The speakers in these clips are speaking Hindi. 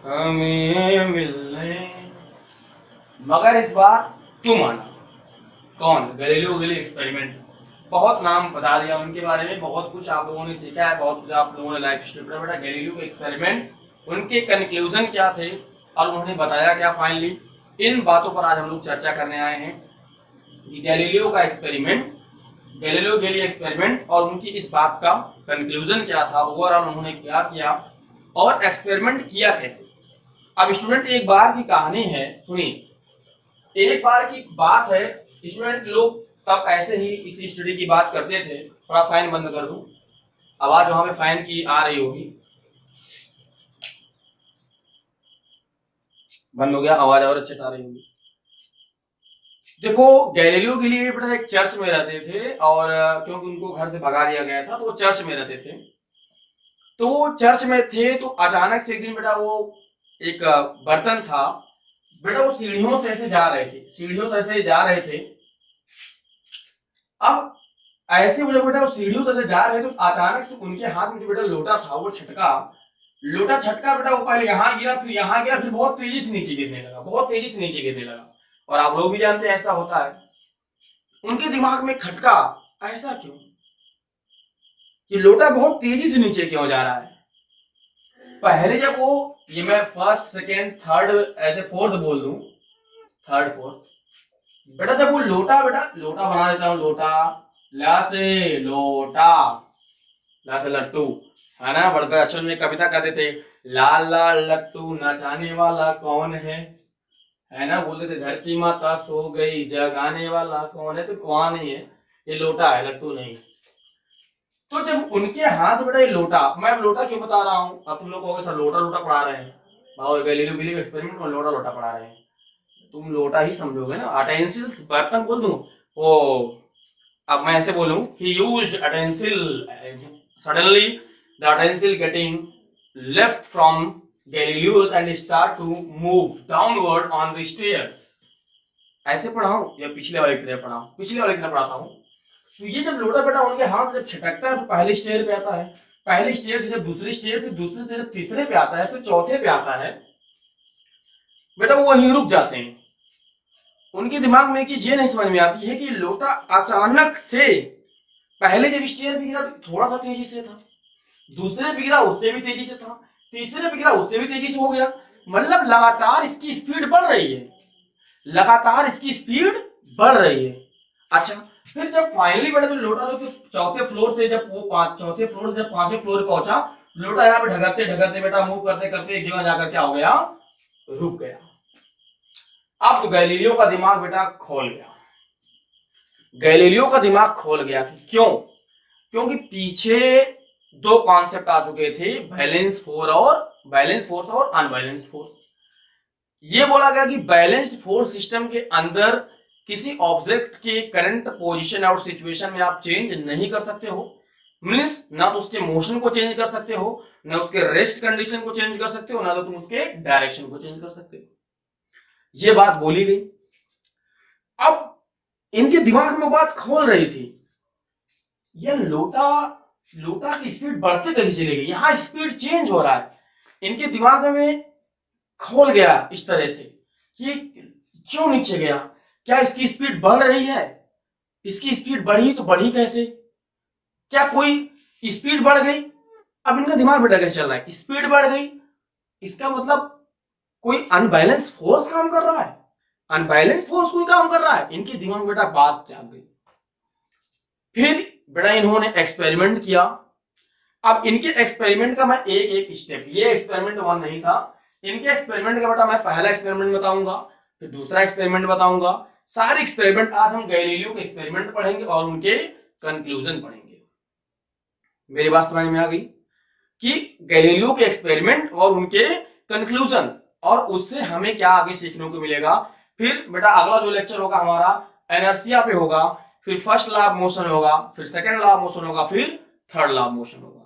हमें मिलने, मगर इस बार क्यों माना? कौन? Galileo Galilei experiment. बहुत नाम बता दिया उनके बारे में, बहुत कुछ आप लोगों ने सीखा है, बहुत कुछ आप लोगों ने लाइफ स्टोरी पढ़ा। बेटा गैलीलियो एक्सपेरिमेंट, उनके कंक्लूजन क्या थे और उन्होंने बताया क्या फाइनली, इन बातों पर आज हम लोग चर्चा करने आए हैं कि गैलीलियो का एक्सपेरिमेंट, गैलीलियो गैलीली एक्सपेरिमेंट और उनकी इस बात का कंक्लूजन क्या था, ओवरऑल उन्होंने क्या किया और एक्सपेरिमेंट किया कैसे। अब स्टूडेंट एक बार की कहानी है, सुनिए। एक बार की बात है स्टूडेंट, लोग तब ऐसे ही इसी स्टडी की बात करते थे। थोड़ा फैन बंद कर दूं, आवाज वहां पे फैन की आ रही होगी। बंद हो गया, आवाज और अच्छे से आ रही होगी। देखो गैलीलियो गैलीली बेटा एक चर्च में रहते थे और क्योंकि उनको घर से भगा दिया गया था तो वो चर्च में रहते थे। तो वो चर्च में थे तो अचानक से एक दिन बेटा वो एक बर्तन था, बेटा वो सीढ़ियों से ऐसे जा रहे थे, सीढ़ियों से ऐसे जा रहे थे। अब ऐसे वो जब बेटा वो सीढ़ियों से ऐसे जा रहे थे तो अचानक से उनके हाथ में जो बेटा लोटा था वो छटका, लोटा छटका बेटा वो पहले यहाँ गिरा, फिर यहाँ गिरा, फिर बहुत तेजी से नीचे गिरने लगा, बहुत तेजी से नीचे गिरने लगा। और आप लोग भी जानते हैं ऐसा होता है। उनके दिमाग में खटका, ऐसा क्यों कि लोटा बहुत तेजी से नीचे क्यों जा रहा है। पहले जब वो, ये मैं फर्स्ट सेकेंड थर्ड ऐसे फोर्थ बोल दूं, थर्ड फोर्थ, बेटा जब वो लोटा, बेटा लोटा बना देता हूँ, लोटा ला से लोटा, ला से लट्टू, है ना। बड़का अक्षर में कविता कहते थे, लाल लाल लट्टू नचाने वाला कौन है ना। बोलते थे घर की माता सो गई जगाने वाला कौन है, तो कौन नहीं है, ये लोटा है, लट्टू नहीं। तो जब उनके हाथ बेटा ये लोटा, मैं लोटा क्यों बता रहा हूँ, अब तुम लोग कहोगे सर लोटा लोटा पढ़ा रहे हैं, भाव गैलीलियो गैलीली एक्सपेरिमेंट में लोटा लोटा पढ़ा रहे हैं, तुम लोटा ही समझोगे ना। अटेंसिल्स, बर्तन बोल दूं ओ, अब मैं ऐसे बोलूं, ही यूज्ड अटेंसिल, सडनली द अटेंसिल getting left from Galileo's and start to move downward on the stairs. ऐसे पढ़ाऊं या पिछले वाले की तरह पढ़ाऊं? पिछले वाले की तरह पढ़ाता हूं। तो ये जब लोटा बेटा उनके हाथ जब छटकता है तो पहले स्टेयर पे आता है, पहले स्टेयर से जब दूसरे स्टेयर, फिर दूसरे से जब तीसरे पे आता है, फिर चौथे पे आता है, बेटा वो वहीं रुक जाते हैं। उनके दिमाग में एक चीज ये नहीं समझ में आती है कि लोटा अचानक से पहले जब स्टेयर पे गिरा तो थोड़ा सा तेजी से था, दूसरे पे गिरा उससे भी तेजी से था, तीसरे पे गिरा उससे भी तेजी से हो गया, मतलब लगातार इसकी स्पीड बढ़ रही है, लगातार इसकी स्पीड बढ़ रही है। अच्छा, फिर जब फाइनली बेटा तो लोटा तो चौथे फ्लोर से जब वो चौथे फ्लोर से जब पांचवें फ्लोर पे पहुंचा, लोटा यहाँ पे ढगरते ढगरते बेटा मूव करते करते एक जगह जाकर क्या हो गया, रुक गया। अब तो गैलीलियो का दिमाग बेटा खोल गया, गैलीलियो का दिमाग खोल गया। क्यों? क्योंकि पीछे दो कॉन्सेप्ट आ चुके थे, बैलेंस फोर्स और अनबैलेंस फोर्स। ये बोला गया कि बैलेंस्ड फोर्स सिस्टम के अंदर किसी ऑब्जेक्ट के करंट पोजीशन और सिचुएशन में आप चेंज नहीं कर सकते हो, मींस ना तो उसके मोशन को चेंज कर सकते हो, ना उसके रेस्ट कंडीशन को चेंज कर सकते हो, ना तो तुम उसके डायरेक्शन को चेंज कर सकते हो। ये बात बोली गई। अब इनके दिमाग में बात खोल रही थी, ये लोटा की स्पीड बढ़ते कैसे चली गई, यहां स्पीड चेंज हो रहा है। इनके दिमाग में खोल गया इस तरह से कि क्यों नीचे गया, क्या इसकी स्पीड बढ़ रही है, इसकी स्पीड बढ़ी तो बढ़ी कैसे, क्या कोई स्पीड बढ़ गई। अब इनका दिमाग बेटा कैसे चल रहा है, स्पीड बढ़ गई, इसका मतलब कोई अनबैलेंस फोर्स काम कर रहा है, अनबैलेंस फोर्स कोई काम कर रहा है। इनके दिमाग में बेटा बात जाग गई। फिर बेटा इन्होंने एक्सपेरिमेंट किया। अब इनके एक्सपेरिमेंट का मैं एक एक स्टेप, ये एक्सपेरिमेंट वन नहीं था, इनके एक्सपेरिमेंट का बेटा मैं पहला एक्सपेरिमेंट बताऊंगा, फिर दूसरा एक्सपेरिमेंट बताऊंगा। सारे एक्सपेरिमेंट आज हम गैलीलियो के एक्सपेरिमेंट पढ़ेंगे और उनके कंक्लूजन पढ़ेंगे। मेरी बात समझ में आ गई कि गैलीलियो के एक्सपेरिमेंट और उनके कंक्लूजन, और उससे हमें क्या आगे सीखने को मिलेगा। फिर बेटा अगला जो लेक्चर होगा हमारा इनर्शिया पे होगा, फिर फर्स्ट लॉ ऑफ मोशन होगा, फिर सेकंड लॉ ऑफ मोशन होगा, फिर थर्ड लॉ ऑफ मोशन होगा,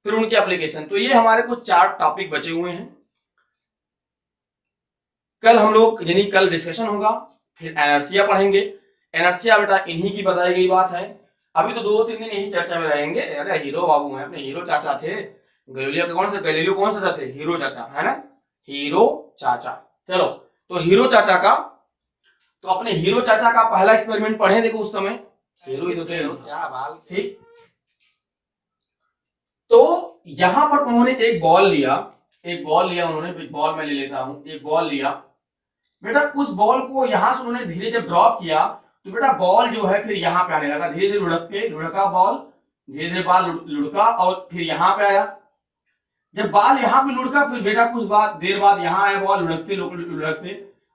फिर उनके एप्लीकेशन। तो ये हमारे कुछ 4 टॉपिक बचे हुए हैं। कल हम लोग यानी कल डिस्कशन होगा, फिर एनर्शिया पढ़ेंगे। एनर्शिया बेटा इन्हीं की बताई गई बात है। अभी तो 2-3 दिन यही चर्चा में रहेंगे। अरे हीरो बाबू हैं, अपने हीरो चाचा थे गैलीलियो के, कौन से गैलीलियो कौन सा थे, हीरो चाचा है ना, हीरो चाचा। चलो तो हीरो चाचा का, तो अपने हीरो चाचा का पहला एक्सपेरिमेंट पढ़े, देखो उस समय हीरो ही तो थे क्या बात। ठीक, तो यहां पर उन्होंने एक बॉल लिया, उन्होंने, बॉल मैं ले लेता हूं, एक बॉल लिया बेटा। उस बॉल को यहां से उन्होंने धीरे जब ड्रॉप किया तो बेटा बॉल जो है फिर यहाँ पे आने लगा, धीरे धीरे लुढ़का बॉल, धीरे धीरे बॉल लुढ़का और फिर यहाँ पे आया। जब बॉल यहाँ पे लुढ़का फिर बेटा कुछ देर बाद यहाँ आया बॉल लुढ़कते लुढ़कते,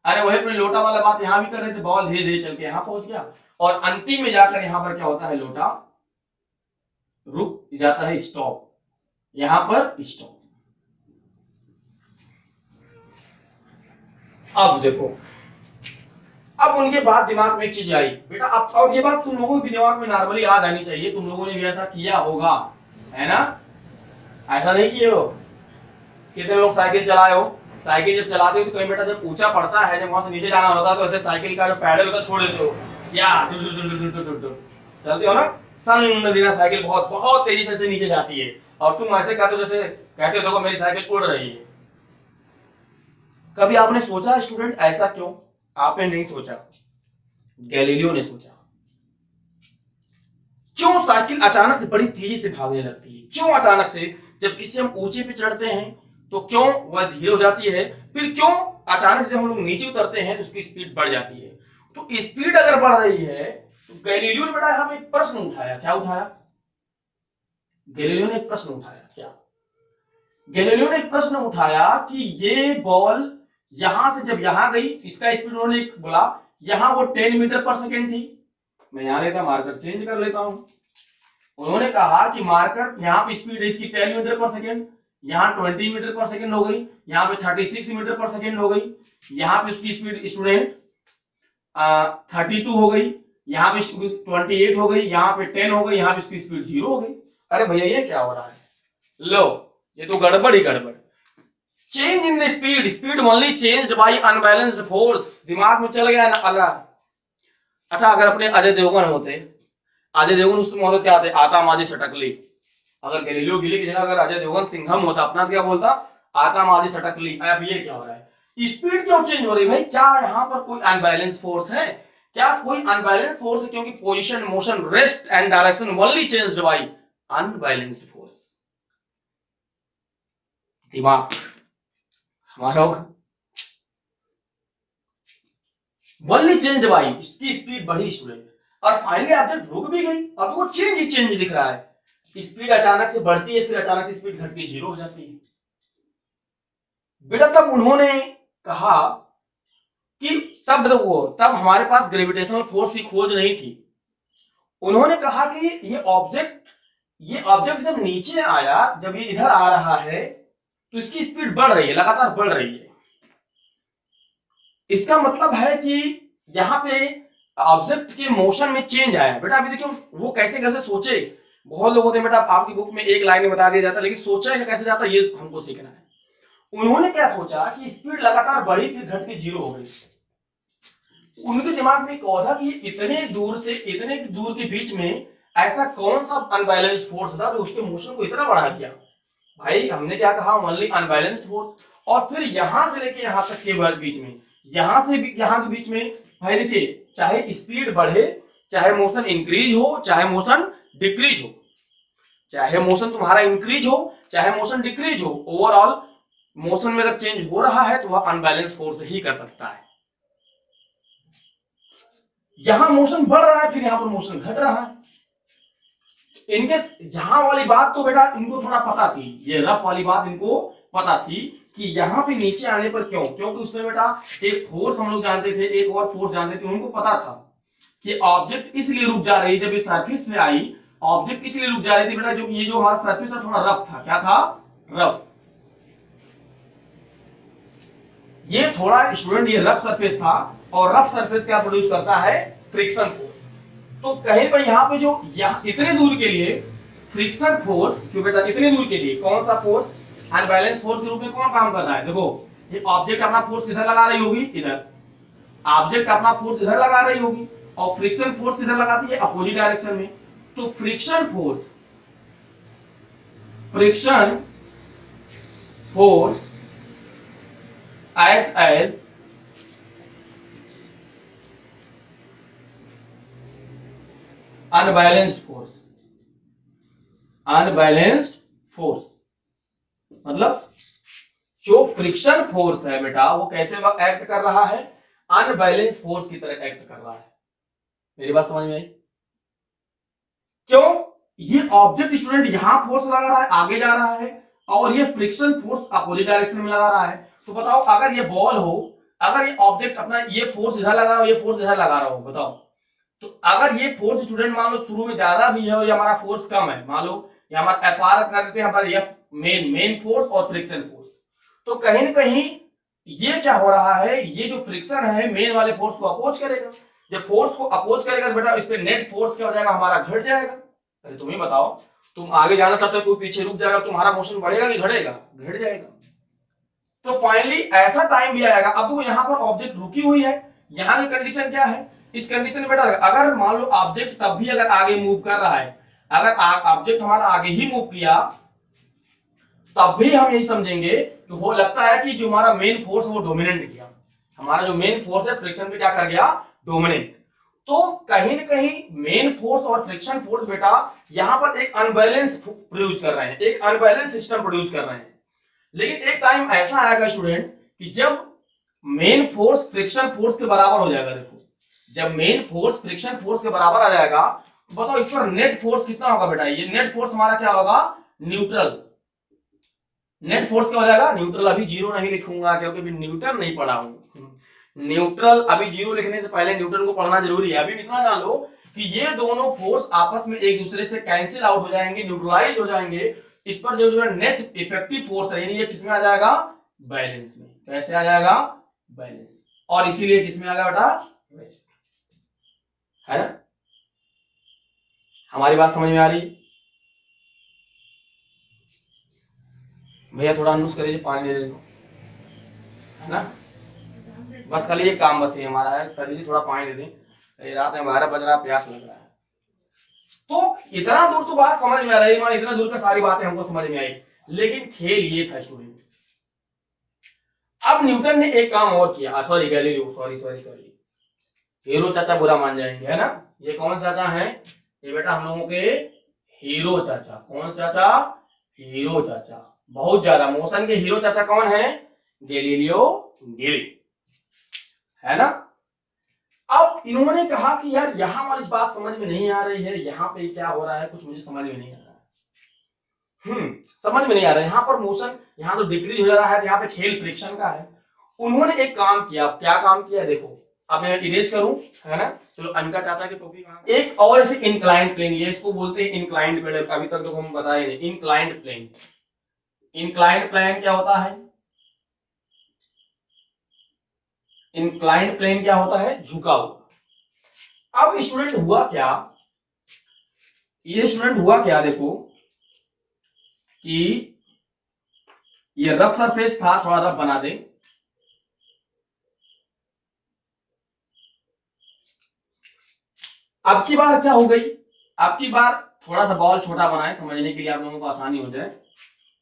अरे वही अपने लोटा वाला बात यहाँ भी कर रहे थे, बॉल धीरे धीरे चल के यहाँ पहुंच गया और अंतिम में जाकर यहाँ पर क्या होता है, लोटा रुक जाता है, स्टॉप, यहाँ पर स्टॉप। अब देखो, अब उनके बाद दिमाग में एक चीज आई बेटा, अब और ये बात तुम लोगों के दिमाग में नॉर्मली याद आनी चाहिए, तुम लोगों ने भी ऐसा किया होगा, है ना? ऐसा नहीं किए हो? कितने लोग साइकिल चलाए हो? साइकिल जब चलाते हो तो कहीं बेटा जब ऊंचा पड़ता है, जब वहां से नीचे जाना होता है तो ऐसे साइकिल का जो पैडल होता है छोड़ देते हो, या चलते हो ना, सन साइकिल बहुत बहुत तेजी से नीचे जाती है और तुम ऐसे कहते हो जैसे कहते हो देखो मेरी साइकिल उड़ रही है। कभी आपने सोचा स्टूडेंट ऐसा क्यों? आपने नहीं सोचा, गैलीलियो ने सोचा। क्यों साइकिल अचानक से बड़ी तेजी से भागने लगती है? क्यों अचानक से जब किसी हम ऊंचे पे चढ़ते हैं तो क्यों वह धीरे हो जाती है, फिर क्यों अचानक से हम लोग नीचे उतरते हैं तो उसकी स्पीड बढ़ जाती है? तो स्पीड अगर बढ़ रही है तो गैलीलियो ने बेटा यहाँ पे एक प्रश्न उठाया। क्या उठाया? गैलीलियो ने एक प्रश्न उठाया। क्या? गैलीलियो ने एक प्रश्न उठाया कि ये बॉल यहां से जब यहां गई, इसका स्पीड उन्होंने बोला यहां वो 10 मीटर पर सेकेंड थी, मैं यहां लेता मार्कर चेंज कर लेता हूं। उन्होंने कहा कि मार्कर यहाँ पे स्पीड इसकी 10 मीटर पर सेकेंड, यहाँ 20 मीटर पर सेकेंड हो गई, यहाँ पे 36 मीटर पर सेकेंड हो गई, यहाँ पे उसकी स्पीड स्टूडेंट 32 हो गई, यहाँ पे 28 हो गई, यहाँ पे 10 हो गई, यहाँ पे इसकी स्पीड 0 हो गई। अरे भैया ये क्या हो रहा है? लो ये तो गड़बड़ ही गड़बड़। Change in the speed, speed only changed by unbalanced force. दिमाग में चल गया ना अलग। अच्छा अगर अपने अजय देवगन होते, अजय देवगन उस समय क्या आते, आता माजी सटकली। अगर गैलीलियो गिली की जगह अगर अजय देवगन सिंघम होता, अपना क्या बोलता, आता माजी सटकली। अब ये क्या हो रहा है? स्पीड क्यों चेंज हो रही भाई? क्या यहाँ पर कोई अनबैलेंस फोर्स है? क्या कोई अनबैलेंस फोर्स है? क्योंकि position, motion, rest and direction only changed by unbalanced force. दिमाग हमारा वनली चेंज बाई, इसकी स्पीड बढ़ी स्टूडेंट और फाइनली ऑब्जेक्ट रुक भी गई। अब वो चेंज ही चेंज दिख रहा है, स्पीड अचानक से बढ़ती है फिर अचानक से स्पीड घटती है, 0 हो जाती है। बेटा तब उन्होंने कहा कि तब हमारे पास ग्रेविटेशनल फोर्स की खोज नहीं थी। उन्होंने कहा कि ये ऑब्जेक्ट जब नीचे आया, जब ये इधर आ रहा है तो इसकी स्पीड बढ़ रही है, लगातार बढ़ रही है। इसका मतलब है कि यहाँ पे ऑब्जेक्ट के मोशन में चेंज आया। बेटा अभी देखिए वो कैसे सोचे, बहुत लोग होते हैं बेटा आपकी बुक में एक लाइन में बता दिया जाता है, लेकिन सोचा कैसे जाता है ये हमको सीखना है। उन्होंने क्या सोचा कि स्पीड लगातार बढ़ी फिर घट के 0 हो गई। उनके दिमाग में एक औधा कि इतने दूर के बीच में ऐसा कौन सा अनबैलेंस्ड फोर्स था जो उसके मोशन को इतना बढ़ा दिया। भाई हमने क्या कहा, ओनली अनबैलेंस्ड फोर्स। और फिर यहां से लेके यहां तक के बीच में, यहां के बीच में भाई देखिए, चाहे स्पीड बढ़े, चाहे मोशन इंक्रीज हो, चाहे मोशन डिक्रीज हो, चाहे मोशन तुम्हारा इंक्रीज हो, चाहे मोशन डिक्रीज हो, ओवरऑल मोशन में अगर चेंज हो रहा है तो वह अनबैलेंस फोर्स ही कर सकता है। यहां मोशन बढ़ रहा है फिर यहां पर मोशन घट रहा है। इनके यहां वाली बात तो बेटा इनको थोड़ा पता थी, ये रफ वाली बात इनको पता थी कि यहाँ पे नीचे आने पर क्यों, क्योंकि उसमें बेटा एक फोर्स हम लोग जानते थे, एक और फोर्स जानते थे। उनको पता था कि ऑब्जेक्ट इसलिए रुक जा रही, जब ये सरफेस पे आई ऑब्जेक्ट इसलिए रुक जा रही थी बेटा, जो ये जो हमारा सरफेस है थोड़ा रफ था। क्या था? रफ। ये थोड़ा स्टूडेंट ये रफ सरफेस था और रफ सरफेस क्या प्रोड्यूस करता है? Friction force. तो कहीं पर यहाँ पे जो इतने दूर के लिए फ्रिक्शन फोर्स, जो बेटा इतने दूर के लिए कौन सा फोर्स? अनबैलेंस फोर्स के रूप में कौन काम कर रहा है? देखो ये ऑब्जेक्ट अपना फोर्स इधर लगा रही होगी, इधर ऑब्जेक्ट अपना फोर्स इधर लगा रही होगी और फ्रिक्शन फोर्स इधर लगाती है अपोजिट डायरेक्शन में। तो friction force act as unbalanced force, unbalanced force मतलब जो फ्रिक्शन फोर्स है बेटा वो कैसे एक्ट कर रहा है, अनबैलेंस फोर्स की तरह एक्ट कर रहा है। मेरी बात समझ में आई? क्यों? ये ऑब्जेक्ट स्टूडेंट यहां फोर्स लगा रहा है, आगे जा रहा है, और ये फ्रिक्शन फोर्स अपोजिट डायरेक्शन में लगा रहा है। तो बताओ अगर ये बॉल हो, अगर ये ऑब्जेक्ट अपना ये फोर्स इधर लगा रहा हो, ये फोर्स इधर लगा रहा हो, बताओ तो अगर ये फोर्स स्टूडेंट मान लो शुरू में ज्यादा भी है और ये हमारा फोर्स कम है, मान लो ये हमारा एफ आर कर देते हैं हमारा एफ मेन फोर्स और फ्रिक्शन फोर्स, तो कहीं ना कहीं ये क्या हो रहा है, ये जो फ्रिक्शन है मेन वाले फोर्स को अपोज करेगा। जब फोर्स को अपोज करेगा तो बेटा इस पे नेट फोर्स क्या हो जाएगा, हमारा घट जाएगा। अरे तुम ही बताओ, तुम आगे जाना चाहते हो, कोई पीछे रुक जाएगा, तुम्हारा मोशन बढ़ेगा कि घटेगा? घट जाएगा। तो फाइनली ऐसा टाइम भी आएगा, अब यहाँ पर ऑब्जेक्ट रुकी हुई है, यहाँ की कंडीशन क्या है, इस कंडीशन में बेटा अगर मान लो ऑब्जेक्ट तब भी अगर आगे मूव कर रहा है, अगर ऑब्जेक्ट हमारा आगे ही मूव किया तब भी हम यही समझेंगे कि हो लगता है कि जो हमारा मेन फोर्स वो डोमिनेंट किया, हमारा जो मेन फोर्स है फ्रिक्शन पे क्या कर गया, डोमिनेंट। तो कहीं ना कहीं मेन फोर्स और फ्रिक्शन फोर्स बेटा यहां पर एक अनबैलेंस प्रोड्यूस कर रहे हैं, एक अनबैलेंस सिस्टम प्रोड्यूस कर रहे हैं। लेकिन एक टाइम ऐसा आएगा स्टूडेंट कि जब मेन फोर्स फ्रिक्शन फोर्स के बराबर हो जाएगा, देखो जब मेन फोर्स फ्रिक्शन फोर्स के बराबर आ जाएगा तो बताओ इस पर नेट फोर्स कितना होगा बेटा, ये नेट फोर्स हमारा क्या होगा, न्यूट्रल। नेट फोर्स क्या हो जाएगा, न्यूट्रल। अभी जीरो नहीं लिखूंगा क्योंकि अभी न्यूटन नहीं पढ़ा हूं, न्यूट्रल अभी जीरो लिखने से पहले न्यूटन को पढ़ना जरूरी है। अभी इतना जान लो कि ये दोनों फोर्स आपस में एक दूसरे से कैंसिल आउट हो जाएंगे, न्यूट्रलाइज हो जाएंगे। इस पर जो है नेट इफेक्टिव फोर्स है ये किसमें आ जाएगा, बैलेंस में। कैसे आ जाएगा, बैलेंस। और इसीलिए किसमें आ जाएगा बेटा, है ना? हमारी बात समझ में आ रही है? भैया थोड़ा अनुस करिए, पानी दे दो, है ना? बस कल ये काम बस ये हमारा है, सर जी थोड़ा पानी दे दें, रात में 12 बज रहा, प्यास लग रहा है। तो इतना दूर तो बात समझ में आ रही है, इतना दूर का सारी बातें हमको समझ में आई, लेकिन खेल ये था स्टूडेंट। अब न्यूटन ने एक काम और किया, sorry Galileo, sorry sorry sorry, hero चाचा बुरा मान जाएंगे, है ना? ये कौन चाचा है, ये बेटा हम लोगों के हीरो चाचा। कौन चाचा, हीरो चाचा। बहुत ज्यादा मोशन के हीरो चाचा कौन है, गैलीलियो गैलीली, है ना? अब इन्होंने कहा कि यार यहाँ वाली बात समझ में नहीं आ रही है, यहाँ पे क्या हो रहा है कुछ मुझे समझ में नहीं आ रहा है। समझ में नहीं आ रहा है, यहाँ पर मोशन यहाँ तो डिक्रीज हो जा रहा है, यहाँ पे खेल फ्रिक्शन का है। उन्होंने एक काम किया, क्या काम किया देखो, अब मैं इरेज करूं, है ना? चलो अनका चाचा की टोपी, एक और ऐसे इंक्लाइंड प्लेन, ये इसको बोलते हैं इंक्लाइंड प्लेन। अभी तक तो हम बताए नहीं, इंक्लाइंड प्लेन। इंक्लाइंड प्लेन क्या होता है, इंक्लाइंड प्लेन क्या होता है, झुका हुआ। अब स्टूडेंट हुआ क्या, ये स्टूडेंट हुआ क्या देखो कि ये रफ सरफेस था, थोड़ा रफ बना दे। अब की बार क्या हो गई, अब की बार थोड़ा सा बॉल छोटा बनाए समझने के लिए आप लोगों को आसानी हो जाए।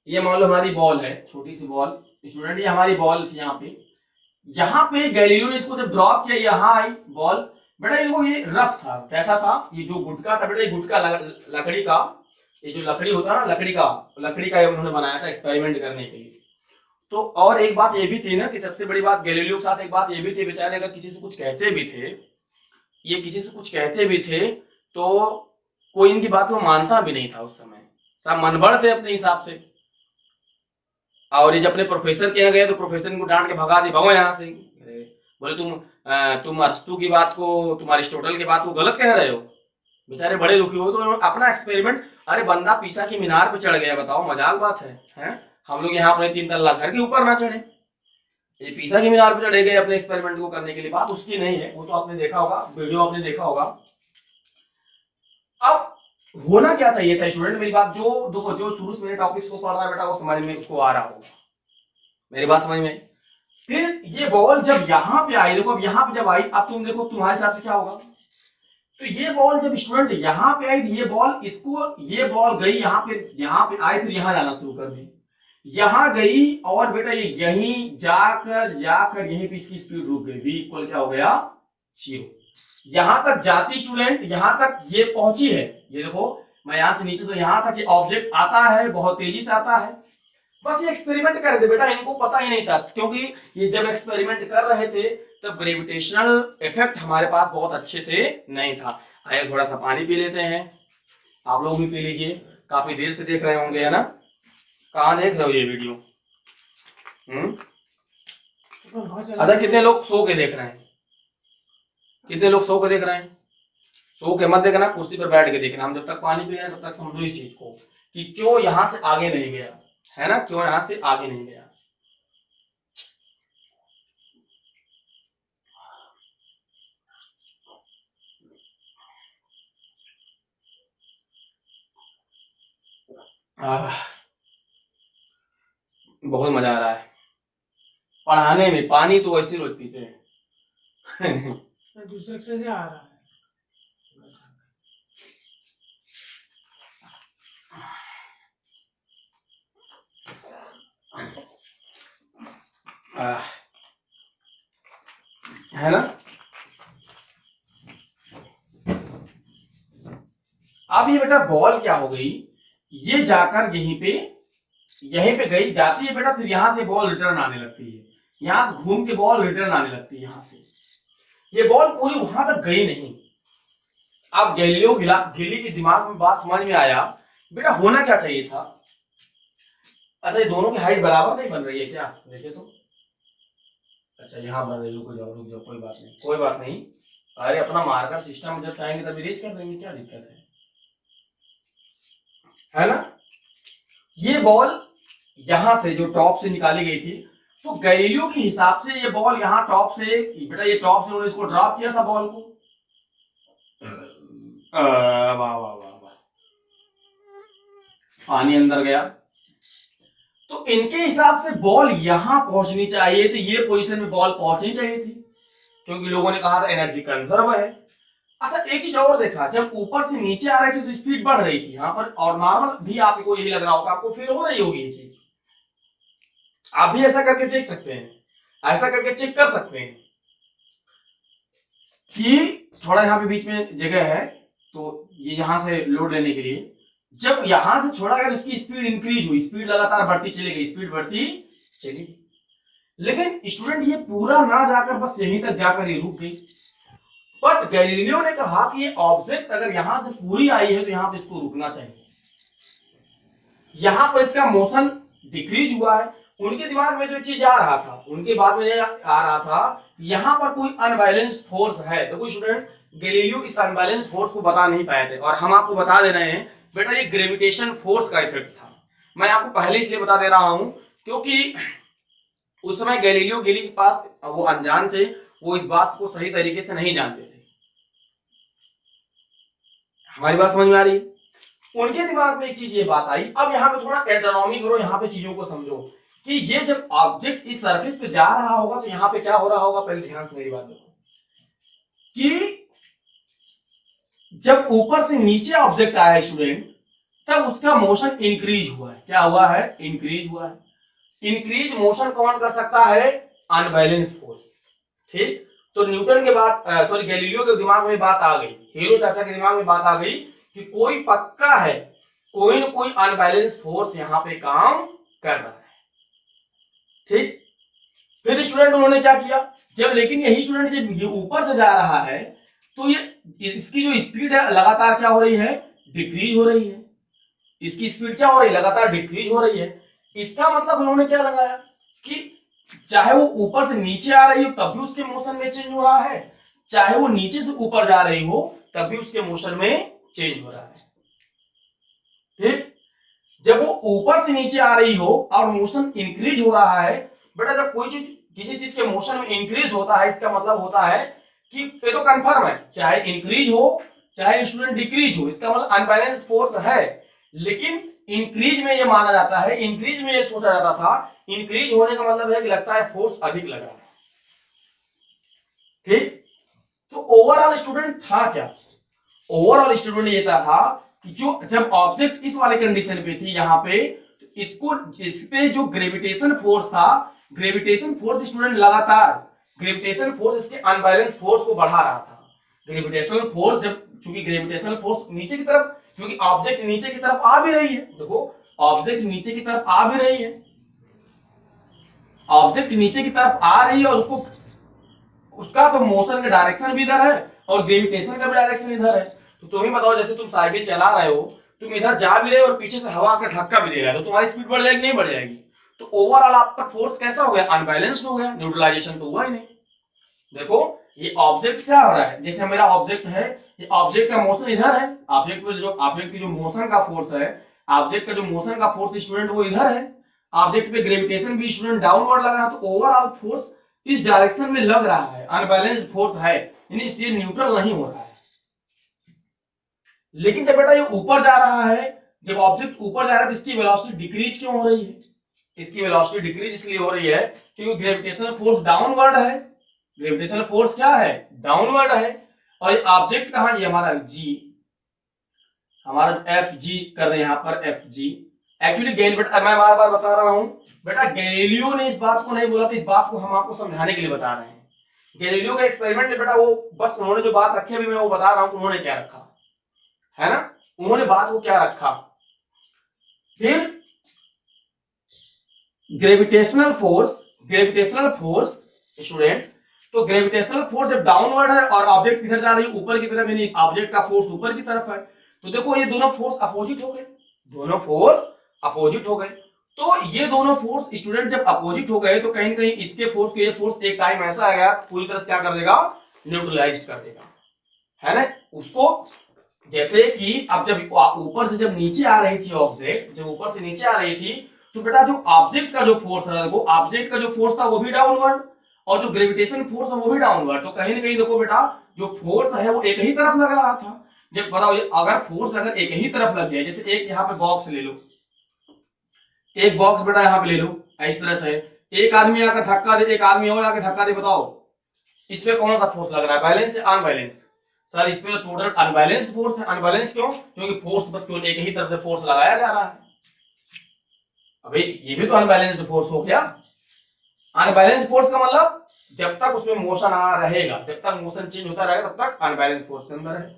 ये मान लो हमारी बॉल है, छोटी सी बॉल स्टूडेंट, ये हमारी बॉल थी यहाँ पे गैलीलियो ने इसको जब ड्रॉप किया, यहाँ आई बॉल बेटा, ये रफ था। कैसा था, ये जो गुटका था बेटा, ये गुटका लकड़ी का, ये जो लकड़ी होता है ना, लकड़ी का उन्होंने बनाया था एक्सपेरिमेंट करने के लिए। तो और एक बात ये भी थी ना कि सबसे बड़ी बात गैलीलियो के साथ एक बात ये भी थी, बेचारे अगर किसी से कुछ कहते भी थे, ये किसी से कुछ कहते भी थे तो कोई इनकी बात को मानता भी नहीं था उस समय, सब मनबड़ थे अपने हिसाब से। और ये जब अपने प्रोफेसर के यहाँ गए तो प्रोफेसर इनको डांट के भगा दी, भगो यहाँ से, बोले तुम अरस्तु की बात को, तुम अरिस्टोटल की बात को गलत कह रहे हो। बेचारे बड़े दुखी हो, तो अपना एक्सपेरिमेंट, अरे बंदा पीसा की मीनार पे चढ़ गया, बताओ मजाक बात है? हम लोग यहाँ अपने 3 तल्ला घर के ऊपर ना चढ़े, ये पीसा की मीनार पे चढ़े गए अपने एक्सपेरिमेंट को करने के लिए। बात उसकी नहीं है, वो तो आपने देखा होगा, वीडियो आपने देखा होगा। अब होना क्या चाहिए था स्टूडेंट, मेरी बात जो शुरू से मेरे टॉपिक्स को पढ़ रहा है बेटा वो समझ में उसको आ रहा होगा, मेरी बात समझ में। फिर ये बॉल जब यहाँ पे आई, देखो अब यहाँ पे जब आई, अब तुम देखो तुम्हारे हिसाब से क्या होगा, तो ये बॉल जब स्टूडेंट यहाँ पे आई, ये बॉल इसको, ये बॉल गई यहाँ पे आई, फिर यहाँ जाना शुरू कर दी। यहां गई और बेटा ये यहीं जाकर जाकर यहीं पे इसकी स्पीड रुक गई, v इक्वल क्या हो गया 0। यहां तक जाती स्टूडेंट, यहां तक ये पहुंची है, ये देखो मैं यहां से नीचे तो यहां तक ये ऑब्जेक्ट आता है, बहुत तेजी से आता है। बस ये एक्सपेरिमेंट कर रहे थे बेटा, इनको पता ही नहीं था, क्योंकि ये जब एक्सपेरिमेंट कर रहे थे तब ग्रेविटेशनल इफेक्ट हमारे पास बहुत अच्छे से नहीं था। आइए थोड़ा सा पानी पी लेते हैं, आप लोग भी पी लीजिए, काफी देर से देख रहे होंगे है ना। कहाँ देख रहे हो ये वीडियो? अच्छा कितने लोग सो के देख रहे हैं? कितने लोग सो के देख रहे हैं? सो के मत देखना, कुर्सी पर बैठ के देखना। हम जब तक पानी पी रहे हैं तब तक समझो इस चीज को कि क्यों यहां से आगे नहीं गया, है ना, क्यों यहां से आगे नहीं गया। बहुत मजा आ रहा है पढ़ाने में, पानी तो ऐसे रोज पीते हैं। दूसरे से आ रहा है। है ना। अब ये बेटा बॉल क्या हो गई, ये जाकर यहीं पे गई, जाती है बेटा, फिर यहां से बॉल रिटर्न आने लगती है, यहां से घूम के बॉल रिटर्न आने लगती है यहां से। ये बॉल पूरी वहां तक गई नहीं। अब गैलीलियो गिली के दिमाग में बात समझ में आया, बेटा होना क्या चाहिए था। अच्छा ये दोनों की हाइट बराबर नहीं बन रही है क्या, देखे तो। अच्छा यहाँ बन रही, रुक जाओ कोई बात नहीं, कोई बात नहीं। अरे अपना मार्कर सिस्टम जब चाहेंगे तब इरेज कर देंगे, क्या दिक्कत है ना। ये बॉल यहां से जो टॉप से निकाली गई थी, तो गैलीलियो के हिसाब से ये बॉल यहाँ टॉप से, बेटा ये टॉप से उन्होंने इसको ड्रॉप किया था बॉल को। वाह वाह वाह वाह, पानी अंदर गया, तो इनके हिसाब से बॉल यहां पहुंचनी चाहिए थी, ये पोजीशन में बॉल पहुंचनी चाहिए थी, क्योंकि लोगों ने कहा था एनर्जी कंजर्व है। अच्छा एक चीज और देखा, जब ऊपर से नीचे आ रही थी तो स्पीड बढ़ रही थी यहाँ पर, और नॉर्मल भी आपको यही लग रहा होगा, आपको फील हो रही होगी ये चीज। आप भी ऐसा करके देख सकते हैं, ऐसा करके चेक कर सकते हैं कि थोड़ा यहाँ पे बीच में जगह है, तो ये यहां से लोड लेने के लिए जब यहां से छोड़ा गया तो उसकी स्पीड इंक्रीज हुई, स्पीड लगातार बढ़ती चली गई, स्पीड बढ़ती चली गई। लेकिन स्टूडेंट ये पूरा ना जाकर बस यहीं तक जाकर ये रुक गई। बट गैलीलियो ने कहा कि ये ऑब्जेक्ट अगर यहां से पूरी आई है तो यहां पे इसको रुकना चाहिए, यहां पर इसका मोशन डिक्रीज हुआ है। उनके दिमाग में जो चीज आ रहा था, उनके बाद में आ रहा था यहां पर कोई अनबैलेंस फोर्स है। देखो स्टूडेंट, गैलीलियो इस अनबैलेंस फोर्स को बता नहीं पाए थे, और हम आपको बता दे रहे हैं बेटा ये ग्रेविटेशन फोर्स का इफेक्ट था। मैं आपको पहले इसलिए बता दे रहा हूं क्योंकि उस समय गैलीलियो गिली के पास वो अनजान थे, वो इस बात को सही तरीके से नहीं जानते थे। हमारी बात समझ में आ रही है? उनके दिमाग में एक चीज ये बात आई। अब यहाँ पे थोड़ा एस्ट्रोनॉमी करो, यहाँ पे चीजों को समझो कि ये जब ऑब्जेक्ट इस सरफेस पे जा रहा होगा तो यहाँ पे क्या हो रहा होगा। पहले ध्यान से मेरी बात देखो कि जब ऊपर से नीचे ऑब्जेक्ट आया है स्टूडेंट, तब उसका मोशन इंक्रीज हुआ है। क्या हुआ है? इंक्रीज हुआ है। इंक्रीज मोशन कौन कर सकता है? Unbalance force. ठीक, तो न्यूटन के बाद सॉरी गैलीलियो के दिमाग में बात आ गई, हीरो चाचा के दिमाग में बात आ गई कि कोई पक्का है, कोई न कोई अनबैलेंस फोर्स यहाँ पे काम कर रहा है। ठीक, फिर स्टूडेंट उन्होंने क्या किया, जब लेकिन यही स्टूडेंट जब ऊपर से जा रहा है तो ये इसकी जो स्पीड है लगातार क्या हो रही है? डिक्रीज हो रही है। इसकी स्पीड क्या हो रही है? लगातार डिक्रीज हो रही है। इसका मतलब उन्होंने क्या लगाया कि चाहे वो ऊपर से नीचे आ रही हो तब भी उसके मोशन में चेंज हो रहा है, चाहे वो नीचे से ऊपर जा रही हो तब भी उसके मोशन में चेंज हो रहा है। ठीक, जब वो ऊपर से नीचे आ रही हो और मोशन इंक्रीज हो रहा है, बेटा जब कोई चीज किसी चीज के मोशन में इंक्रीज होता है इसका मतलब होता है कि ये तो कंफर्म है, चाहे इंक्रीज हो चाहे स्टूडेंट डिक्रीज हो, इसका मतलब अनबैलेंस फोर्स है। लेकिन इंक्रीज में ये माना जाता है, इंक्रीज में ये सोचा जाता था, इंक्रीज होने का मतलब है कि लगता है फोर्स अधिक लग रहा है। ठीक, तो ओवरऑल स्टूडेंट था क्या? ओवरऑल स्टूडेंट ये था कि जो जब ऑब्जेक्ट इस वाले कंडीशन पे थी यहाँ पे, तो इसको इस पे जो ग्रेविटेशन फोर्स था, ग्रेविटेशन फोर्स स्टूडेंट लगातार ग्रेविटेशन फोर्स इसके अनबैलेंस फोर्स को बढ़ा रहा था। ग्रेविटेशनल फोर्स जब, चूंकि ग्रेविटेशनल फोर्स नीचे की तरफ, क्योंकि ऑब्जेक्ट नीचे की तरफ आ भी रही है, देखो ऑब्जेक्ट नीचे की तरफ आ भी रही है, ऑब्जेक्ट नीचे की तरफ आ रही है और उसको, उसका तो मोशन का डायरेक्शन भी इधर है और ग्रेविटेशन का भी डायरेक्शन इधर है। तो तुम ही बताओ, जैसे तुम साइकिल चला रहे हो, तुम इधर जा भी रहे हो और पीछे से हवा का धक्का भी दे रहा है, तो तुम्हारी स्पीड बढ़ जाएगी नहीं बढ़ जाएगी? तो ओवरऑल आपका फोर्स कैसा हो गया? अनबैलेंस्ड हो गया, न्यूट्रलाइजेशन तो हुआ ही नहीं। देखो ये ऑब्जेक्ट क्या हो रहा है, जैसे मेरा ऑब्जेक्ट है, ये ऑब्जेक्ट का मोशन इधर है, ऑब्जेक्ट पे जो ऑब्जेक्ट की जो मोशन का फोर्स है, ऑब्जेक्ट का जो मोशन का फोर्स स्टूडेंट वो इधर है, ऑब्जेक्ट पे ग्रेविटेशन भी स्टूडेंट डाउनवर्ड लगा, तो ओवरऑल फोर्स इस डायरेक्शन में लग रहा है, अनबैलेंस्ड फोर्स है, यानी इसलिए न्यूट्रल नहीं हो रहा है। लेकिन जब बेटा ये ऊपर जा रहा है, जब ऑब्जेक्ट ऊपर जा रहा है तो इसकी वेलोसिटी डिक्रीज क्यों हो रही है? इसकी वेलोसिटी डिक्रीज इसलिए हो रही है क्योंकि ग्रेविटेशनल फोर्स डाउनवर्ड है। ग्रेविटेशनल फोर्स क्या है? डाउनवर्ड है। और ये ऑब्जेक्ट कहां, ये हमारा जी, हमारा एफ जी कर रहे हैं यहाँ पर, एफ जी। एक्चुअली बेटा मैं बार बार बता रहा हूं बेटा, गैलीलियो ने इस बात को नहीं बोला था, इस बात को हम आपको समझाने के लिए बता रहे हैं। गैलीलियो का एक्सपेरिमेंट है बेटा, वो बस उन्होंने जो बात रखी अभी मैं वो बता रहा हूं, उन्होंने क्या रखा है ना, उन्होंने बात को क्या रखा। फिर gravitational force, gravitational force student, तो ग्रेविटेशनल फोर्स जब डाउनवर्ड है और ऑब्जेक्ट किधर जा रही है? ऊपर की तरफ, यानी ऑब्जेक्ट का फोर्स ऊपर की तरफ है, तो देखो ये दोनों फोर्स अपोजिट हो गए, दोनों फोर्स अपोजिट हो गए। तो ये दोनों फोर्स स्टूडेंट जब अपोजिट हो गए तो कहीं ना कहीं इसके फोर्स के ये फोर्स एक टाइम ऐसा आएगा पूरी तरह से क्या कर देगा? न्यूट्रलाइज कर देगा, है ना उसको। जैसे कि अब जब ऊपर से जब नीचे आ रही थी ऑब्जेक्ट, जब ऊपर से नीचे आ रही थी तो बेटा जो ऑब्जेक्ट का जो फोर्स है, वो ऑब्जेक्ट का जो फोर्स था वो भी डाउनवर्ड और जो ग्रेविटेशन फोर्स है वो भी डाउनवर्ड। तो कहीं ना कहीं देखो बेटा, जो फोर्स है वो एक ही तरफ लग रहा था। जब बताओ अगर फोर्स अगर एक ही तरफ लग गया, जैसे एक यहाँ पे बॉक्स ले लो, एक बॉक्स बेटा यहाँ पे ले लो इस तरह से, एक आदमी आकर धक्का दे, एक आदमी और आकर धक्का दे, बताओ इस पे कौन सा फोर्स लग रहा है? बैलेंस या अनबैलेंस? सर इस पे टोटल अनबैलेंस फोर्स है। अनबैलेंस क्यों? क्योंकि फोर्स बस केवल एक ही तरफ से फोर्स लगाया जा रहा है। अभी ये भी तो अनबैलेंस्ड फोर्स हो गया। अनबैलेंस फोर्स का मतलब जब तक उसमें मोशन आ रहेगा, जब तक मोशन चेंज होता रहेगा तब तक अनबैलेंस फोर्स के अंदर है।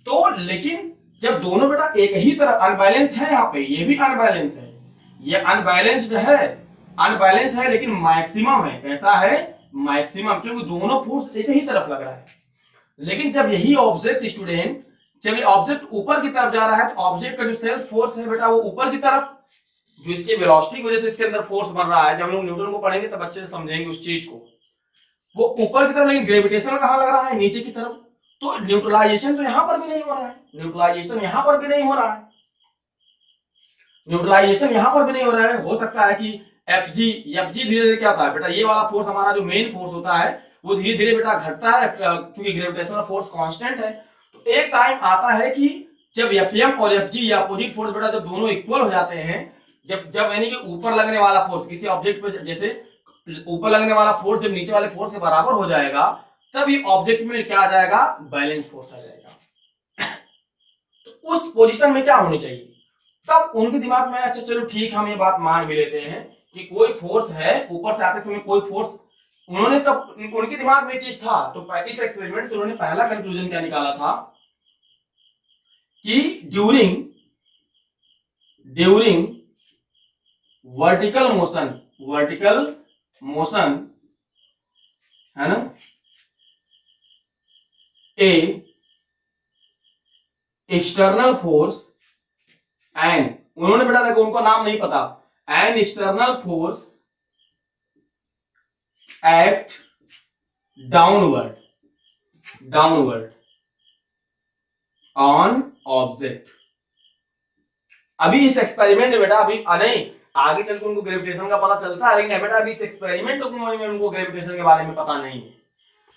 तो लेकिन जब दोनों बेटा एक ही तरह, अनबैलेंस है यहाँ पे, ये भी अनबैलेंस है, ये अनबैलेंस्ड है, अनबैलेंस है लेकिन मैक्सिमम है। कैसा है? मैक्सिमम, क्योंकि दोनों फोर्स एक ही तरफ लग रहा है। लेकिन जब यही ऑब्जेक्ट स्टूडेंट, जब ये ऑब्जेक्ट ऊपर की तरफ जा रहा है तो ऑब्जेक्ट का जो सेल्फ फोर्स है बेटा वो ऊपर की तरफ, जो इसकी वेलोसिटी की वजह से इसके अंदर फोर्स बन रहा है, जब हम लोग न्यूटन को पढ़ेंगे तब अच्छे से समझेंगे उस चीज को, वो ऊपर की तरफ। लेकिन ग्रेविटेशन कहां लग रहा है? नीचे की तरफ। तो न्यूट्रलाइजेशन तो यहां पर भी नहीं हो रहा है, न्यूट्रलाइजेशन यहां पर भी नहीं हो रहा है, न्यूट्रलाइजेशन यहां पर भी नहीं हो रहा है। हो सकता है कि एफ जी धीरे धीरे क्या होता है बेटा, ये वाला फोर्स हमारा जो मेन फोर्स होता है वो धीरे धीरे बेटा घटता है, क्योंकि ग्रेविटेशनल फोर्स कांस्टेंट है। तो एक टाइम आता है कि जब एफ एम और एफ जी या अपोजिट फोर्स बेटा जब दोनों इक्वल हो जाते हैं, जब यानी कि ऊपर लगने वाला फोर्स किसी ऑब्जेक्ट पर, जैसे ऊपर लगने वाला फोर्स जब नीचे वाले फोर्स के बराबर हो जाएगा, तब ये ऑब्जेक्ट में क्या आ जाएगा? बैलेंस फोर्स आ जाएगा। तो उस पोजीशन में क्या होनी चाहिए? तब उनके दिमाग में अच्छा चलो ठीक, हम ये बात मान भी लेते हैं कि कोई फोर्स है, ऊपर से आते समय कोई फोर्स, उन्होंने तब उनके दिमाग में चीज था। तो इस एक्सपेरिमेंट से उन्होंने पहला कंक्लूजन क्या निकाला था कि ड्यूरिंग वर्टिकल मोशन है ना, ए एक्सटर्नल फोर्स एंड, उन्होंने बेटा देखो उनको नाम नहीं पता, and external force act downward on object. अभी इस एक्सपेरिमेंट में बेटा, अभी नहीं आगे चल के उनको ग्रेविटेशन का पता चलता है, लेकिन बेटा अभी इस एक्सपेरिमेंट में उनको ग्रेविटेशन के बारे में पता नहीं है।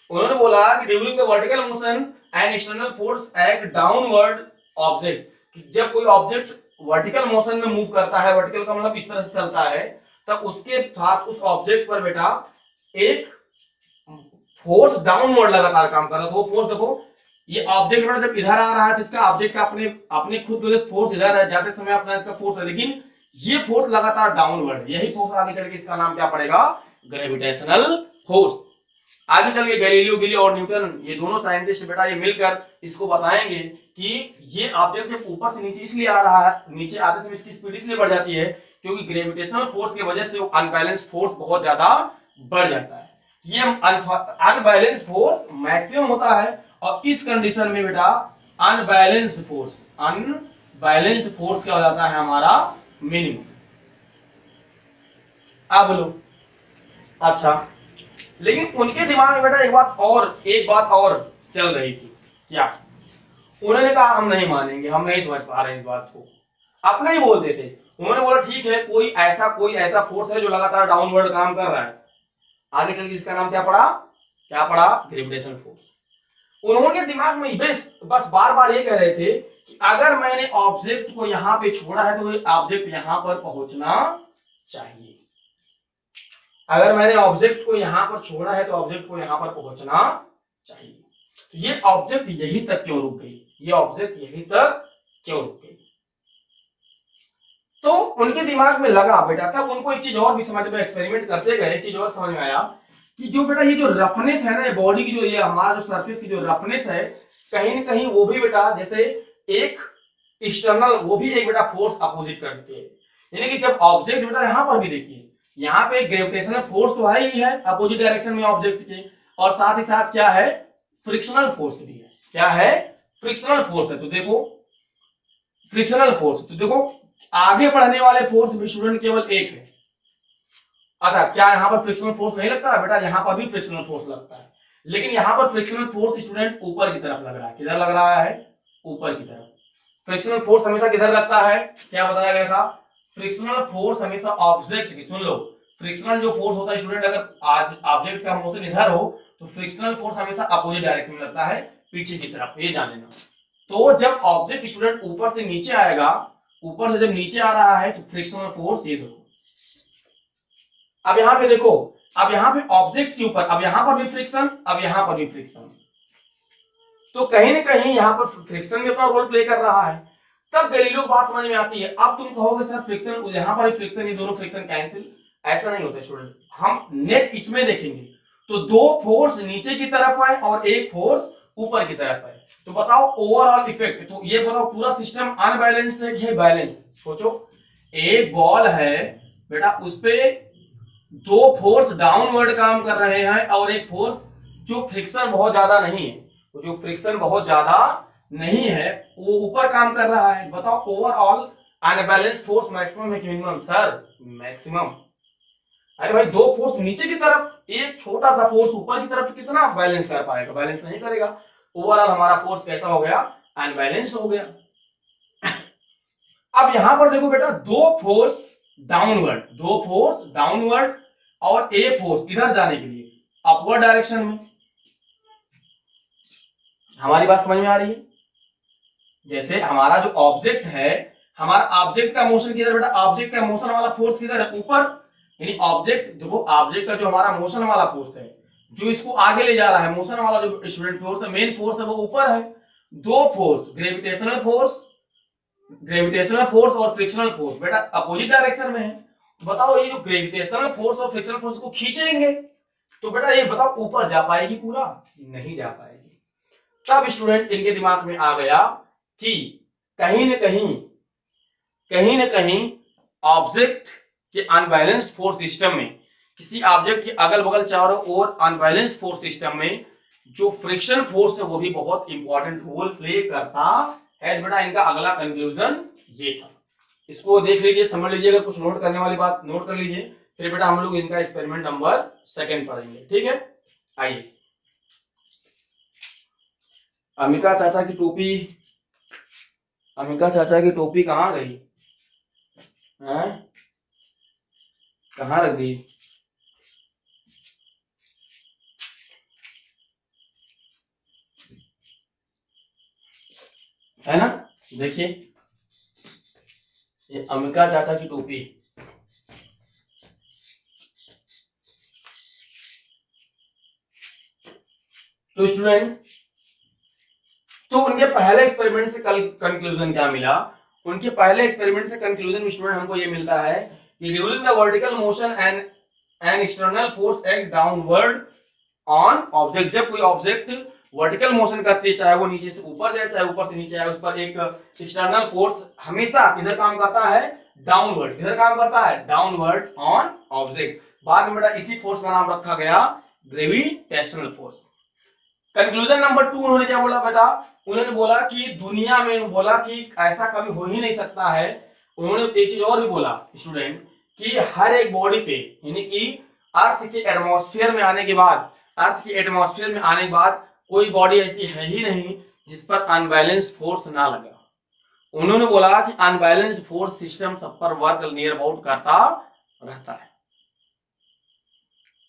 उन्होंने बोला कि during the vertical motion and external force act downward object, जब कोई ऑब्जेक्ट वर्टिकल मोशन में मूव करता है, वर्टिकल का मतलब इस तरह से चलता है, तब उसके साथ उस ऑब्जेक्ट पर बेटा एक फोर्स डाउनवर्ड लगातार काम कर रहा है। वो फोर्स देखो, ये ऑब्जेक्ट बेटा जब इधर आ रहा है तो इसका ऑब्जेक्ट का अपने खुद फोर्स इधर है, जाते समय अपना इसका फोर्स है, लेकिन ये फोर्स लगातार डाउनवर्ड, यही फोर्स आगे चल के इसका नाम क्या पड़ेगा, ग्रेविटेशनल फोर्स। आगे चल के गैलीलियो गिली और न्यूटन ये दोनों साइंटिस्ट बेटा ये मिलकर इसको बताएंगे कि ये ऑब्जेक्ट जब ऊपर से नीचे इसलिए आ रहा है, नीचे आते समय इसकी स्पीड इसलिए बढ़ जाती है क्योंकि ग्रेविटेशनल फोर्स की वजह से अनबैलेंस फोर्स बहुत ज्यादा बढ़ जाता है। ये अनबैलेंस फोर्स मैक्सिमम होता है और इस कंडीशन में बेटा अनबैलेंस फोर्स क्या हो जाता है हमारा, मिनिमम। आप बोलो। अच्छा, लेकिन उनके दिमाग में बेटा एक बात और चल रही थी, क्या? उन्होंने कहा हम नहीं मानेंगे, हम नहीं समझ पा रहे हैं इस बात को, अपना ही बोलते थे। उन्होंने बोला ठीक है, कोई ऐसा फोर्स है जो लगातार डाउनवर्ड काम कर रहा है, आगे चल के इसका नाम क्या पड़ा, ग्रेविटेशनल फोर्स। उन्होंने दिमाग में बस बार बार ये कह रहे थे कि अगर मैंने ऑब्जेक्ट को यहाँ पे छोड़ा है तो ऑब्जेक्ट यहाँ पर पहुंचना चाहिए, अगर मैंने ऑब्जेक्ट को यहाँ पर छोड़ा है तो ऑब्जेक्ट को यहाँ पर पहुंचना चाहिए। तो ये ऑब्जेक्ट यहीं तक क्यों रुक गई, तो उनके दिमाग में लगा बेटा, तब उनको एक चीज और भी समझ में, एक्सपेरिमेंट करते गए एक चीज और समझ में आया कि जो बेटा ये जो रफनेस है ना बॉडी की, जो ये हमारा जो सरफेस की जो रफनेस है, कहीं ना कहीं वो भी बेटा जैसे एक एक्सटर्नल, वो भी एक बेटा फोर्स अपोजिट करती है। यानी कि जब ऑब्जेक्ट बेटा यहाँ पर भी देखिए, यहाँ पे ग्रेविटेशनल फोर्स तो है ही है अपोजिट डायरेक्शन में ऑब्जेक्ट के, और साथ ही साथ क्या है, फ्रिक्शनल फोर्स भी है। क्या है, फ्रिक्शनल फोर्स है। तो देखो फ्रिक्शनल फोर्स, तो देखो आगे बढ़ने वाले फोर्स भी स्टूडेंट केवल एक है। अच्छा, क्या यहाँ पर फ्रिक्शनल फोर्स नहीं लगता है बेटा, यहाँ पर भी फ्रिक्शनल फोर्स लगता है, लेकिन यहाँ पर फ्रिक्शनल फोर्स स्टूडेंट ऊपर की तरफ लग रहा है। किधर लग रहा है, ऊपर की तरफ। फ्रिक्शनल फोर्स हमेशा किधर लगता है, क्या बताया गया था, फ्रिक्शनल फोर्स हमेशा ऑब्जेक्ट की, सुन लो, फ्रिक्शनल जो फोर्स होता है स्टूडेंट, अगर ऑब्जेक्ट का मोशन इधर हो तो फ्रिक्शनल फोर्स हमेशा अपोजिट डायरेक्शन में लगता है, पीछे की तरफ, ये जान लेना। तो जब ऑब्जेक्ट स्टूडेंट ऊपर से नीचे आएगा, ऊपर से जब नीचे आ रहा है तो फ्रिक्शनल फोर्स ये देखो, अब यहाँ पे देखो, अब यहाँ पे ऑब्जेक्ट के ऊपर, अब यहाँ पर भी फ्रिक्शन, अब यहाँ पर भी फ्रिक्शन, तो कहीं ना कहीं यहाँ पर फ्रिक्शन भी अपना रोल प्ले कर रहा है। तब गैलीलियो को बात समझ में आती है। अब तुम कहोगे सर फ्रिक्शन, यहाँ पर भी फ्रिक्शन, ये दोनों फ्रिक्शन कैंसिल, ऐसा नहीं होता स्टूडेंट। हम नेट इसमें देखेंगे तो दो फोर्स नीचे की तरफ है और एक फोर्स ऊपर की तरफ है, तो बताओ ओवरऑल इफेक्ट, तो ये बताओ पूरा सिस्टम अनबैलेंस्ड है कि बैलेंस? सोचो, एक बॉल है बेटा, उस पे दो फोर्स डाउनवर्ड काम कर रहे हैं और एक फोर्स जो फ्रिक्शन बहुत ज्यादा नहीं है, जो फ्रिक्शन बहुत ज्यादा नहीं है वो ऊपर काम कर रहा है। बताओ ओवरऑल अनबैलेंस्ड फोर्स मैक्सिमम है कि मिनिमम? Sir maximum. अरे भाई, दो फोर्स नीचे की तरफ, एक छोटा सा फोर्स ऊपर की तरफ, कितना बैलेंस कर पाएगा? बैलेंस नहीं करेगा। ओवरऑल हमारा फोर्स कैसा हो गया? अनबैलेंस्ड हो गया। अब यहां पर देखो बेटा, दो फोर्स डाउनवर्ड और एक फोर्स इधर जाने के लिए अपवर्ड डायरेक्शन में। हमारी बात समझ में आ रही है? जैसे हमारा जो ऑब्जेक्ट है, हमारा ऑब्जेक्ट का मोशन किधर बेटा? ऑब्जेक्ट का मोशन वाला फोर्स किधर है? ऊपर। यानी ऑब्जेक्ट, देखो ऑब्जेक्ट का जो हमारा मोशन वाला फोर्स है, जो इसको आगे ले जा रहा है, मोशन वाला जो स्टूडेंट फोर्स है, मेन फोर्स है, वो ऊपर है। दो फोर्स, ग्रेविटेशनल फोर्स और फ्रिक्शनल फोर्स बेटा अपोजिट डायरेक्शन में है। तो बताओ ये जो ग्रेविटेशनल फोर्स और फ्रिक्शनल फोर्स को खींचेंगे तो बेटा ये बताओ ऊपर जा पाएगी? पूरा नहीं जा पाएगी। तब स्टूडेंट इनके दिमाग में आ गया कि कहीं न कहीं ऑब्जेक्ट के अनबैलेंस्ड फोर्स सिस्टम में, किसी ऑब्जेक्ट के अगल बगल चारों ओर अनबैलेंस्ड फोर्स सिस्टम में जो फ्रिक्शन फोर्स है वो भी बहुत इंपॉर्टेंट रोल प्ले करता है। बेटा इनका अगला कंक्लूजन ये था। इसको देख लीजिए, समझ लीजिए, अगर कुछ नोट करने वाली बात नोट कर लीजिए, फिर बेटा हम लोग इनका एक्सपेरिमेंट नंबर 2 पढ़ेंगे। ठीक है, आइए। अमिका चाचा की टोपी कहाँ गई? कहाँ रख दी? है ना, देखिए ये अमिका चाचा की टोपी। तो स्टूडेंट, तो उनके पहले एक्सपेरिमेंट से कल कंक्लूजन क्या मिला? उनके पहले एक्सपेरिमेंट से कंक्लूजन स्टूडेंट हमको ये मिलता है कि during the vertical motion an external force act downward on object. जब कोई ऑब्जेक्ट वर्टिकल मोशन करती है, चाहे वो नीचे से ऊपर जाए चाहे ऊपर से नीचे जाए, उस पर एक एक्सटर्नल फोर्स हमेशा इधर काम करता है डाउनवर्ड, इधर काम करता है डाउनवर्ड ऑन ऑब्जेक्ट। बाद में बेटा इसी फोर्स का नाम रखा गया ग्रेविटेशनल फोर्स। कंक्लूजन नंबर 2 उन्होंने क्या बोला बेटा, उन्होंने बोला कि दुनिया में बोला कि ऐसा कभी हो ही नहीं सकता है। उन्होंने एक चीज और भी बोला स्टूडेंट कि हर एक बॉडी पे, यानी कि अर्थ के एटमॉस्फेयर में आने के बाद, अर्थ के एटमॉस्फेयर में आने के बाद कोई बॉडी ऐसी है ही नहीं जिस पर अनबैलेंस्ड फोर्स ना लगा। उन्होंने बोला कि अनबैलेंस्ड फोर्स सिस्टम सब पर वर्क नियर अबाउट करता रहता है।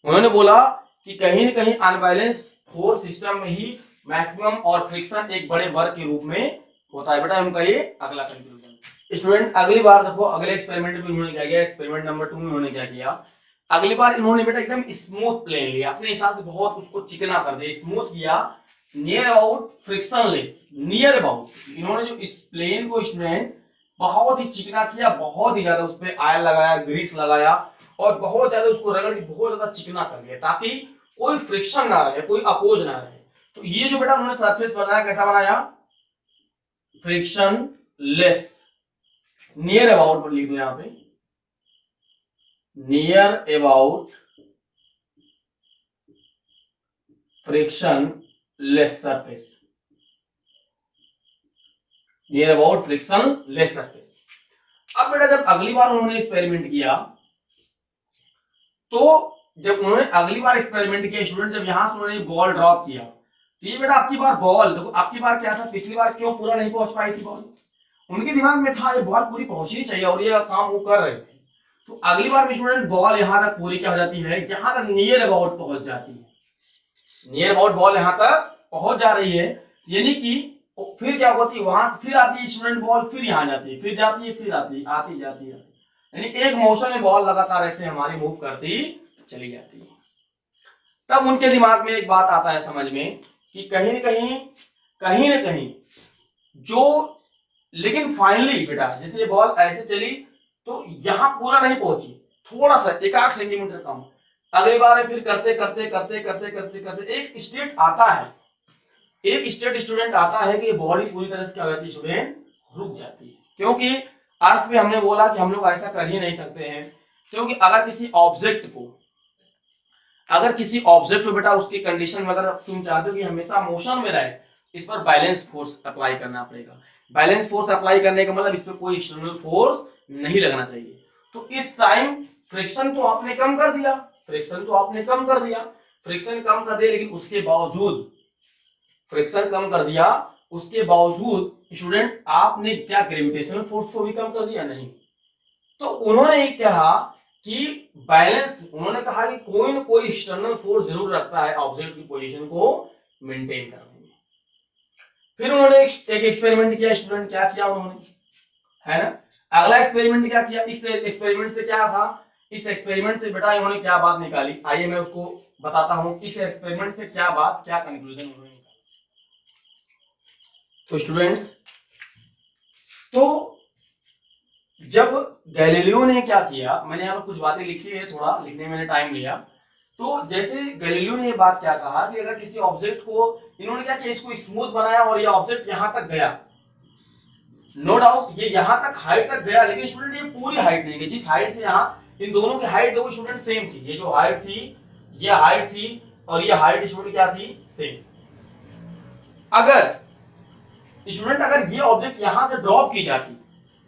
उन्होंने बोला कि कहीं न कहीं अनबैलेंस्ड फोर्स सिस्टम में ही मैक्सिमम और फ्रिक्शन एक बड़े वर्क के रूप में होता है। बेटा उनका ये अगला कंक्लूजन। स्टूडेंट अगली बार देखो अगले एक्सपेरिमेंट में उन्होंने क्या किया, एक्सपेरिमेंट नंबर 2 में उन्होंने क्या किया, अगली बार इन्होंने बेटा एकदम स्मूथ प्लेन लिया, अपने हिसाब से बहुत उसको चिकना कर दिया, स्मूथ किया, near about frictionless, near about. इन्होंने जो इस प्लेन को स्टूडेंट बहुत ही चिकना किया, बहुत ही ज्यादा उस पर ऑयल लगाया, ग्रीस लगाया और बहुत ज्यादा उसको रगड़ के बहुत ज्यादा चिकना कर दिया ताकि कोई फ्रिक्शन ना रहे, कोई अपोज ना रहे। तो ये जो बेटा उन्होंने सरफेस बनाया, कैसा बनाया, फ्रिक्शन लेस, नियर अबाउट पर लिख दो यहां पे, near about friction less surface, near about friction less surface. अब बेटा जब अगली बार उन्होंने एक्सपेरिमेंट किया, तो जब उन्होंने अगली बार एक्सपेरिमेंट किया स्टूडेंट, जब यहां से उन्होंने बॉल ड्रॉप किया, तो ये बेटा आपकी बार बॉल देखो, आपकी बार क्या था, पिछली बार क्यों पूरा नहीं पहुंच पाई थी बॉल, उनके दिमाग में था ये बॉल पूरी पहुंचनी चाहिए और ये काम वो कर रहे थे। तो अगली बार स्टूडेंट बॉल यहां तक पूरी क्या हो जाती है, यहां तक नियर अबाउट पहुंच जाती है, नियर अबाउट बॉल यहां तक पहुंच जा रही है, यानी कि फिर क्या होती है, वहां से फिर आती है स्टूडेंट बॉल, फिर यहां जाती है, फिर जाती है, फिर आती है, आती जाती है, यानी एक मोशन में बॉल लगातार ऐसे हमारी मूव करती चली जाती है। तब उनके दिमाग में एक बात आता है समझ में कि कहीं न कहीं जो, लेकिन फाइनली बेटा जैसे ये बॉल ऐसे चली तो यहां पूरा नहीं पहुंची, थोड़ा सा 1-8 सेंटीमीटर कम। अगली बार फिर करते एक स्टेट आता है, एक स्टेट स्टूडेंट आता है कि बॉडी पूरी तरह से क्या हो जाती है स्टूडेंट, रुक जाती है। क्योंकि अर्थ में हमने बोला कि हम लोग ऐसा कर ही नहीं सकते हैं, क्योंकि अगर किसी ऑब्जेक्ट को बेटा उसकी कंडीशन में अगर तुम चाहते हो कि हमेशा मोशन में रहे, इस पर बैलेंस फोर्स अप्लाई करना पड़ेगा। बैलेंस फोर्स अप्लाई करने का मतलब इस पर कोई एक्सटर्नल फोर्स नहीं लगना चाहिए। तो इस टाइम फ्रिक्शन तो आपने कम कर दिया, फ्रिक्शन कम कर दिया, लेकिन उसके बावजूद फ्रिक्शन कम कर दिया, उसके बावजूद स्टूडेंट आपने क्या ग्रेविटेशनल फोर्स को भी कम कर दिया, नहीं। तो उन्होंने कहा कि बैलेंस, उन्होंने कहा कि कोई न कोई एक्सटर्नल फोर्स जरूर रखता है ऑब्जेक्ट की पोजीशन को मेंटेन करने में। फिर उन्होंने एक एक्सपेरिमेंट किया स्टूडेंट, क्या किया उन्होंने, है ना, अगला एक्सपेरिमेंट क्या किया, इस एक्सपेरिमेंट से क्या था, इस एक्सपेरिमेंट से बेटा इन्होंने क्या बात निकाली, आइए मैं उसको बताता हूं, इस एक्सपेरिमेंट से क्या बात, क्या कंक्लूजन उन्होंने निकाला। तो स्टूडेंट्स, तो जब गैलीलियो ने क्या किया, मैंने यहाँ पर कुछ बातें लिखी है, थोड़ा लिखने में मैंने टाइम लिया। तो जैसे गैलीलियो ने ये बात क्या कहा कि अगर किसी ऑब्जेक्ट को, इन्होंने क्या किया, इसको स्मूथ बनाया और ये ऑब्जेक्ट यहाँ तक गया, नो डाउट ये यहाँ तक हाइट तक गया, लेकिन स्टूडेंट ये पूरी हाइट नहीं गई, जिस हाइट से यहाँ इन दोनों की हाइट देखो स्टूडेंट सेम थी, ये जो हाइट थी, ये हाइट थी और ये हाइट स्टूडेंट क्या थी, सेम। अगर स्टूडेंट अगर ये ऑब्जेक्ट यहाँ से ड्रॉप की जाती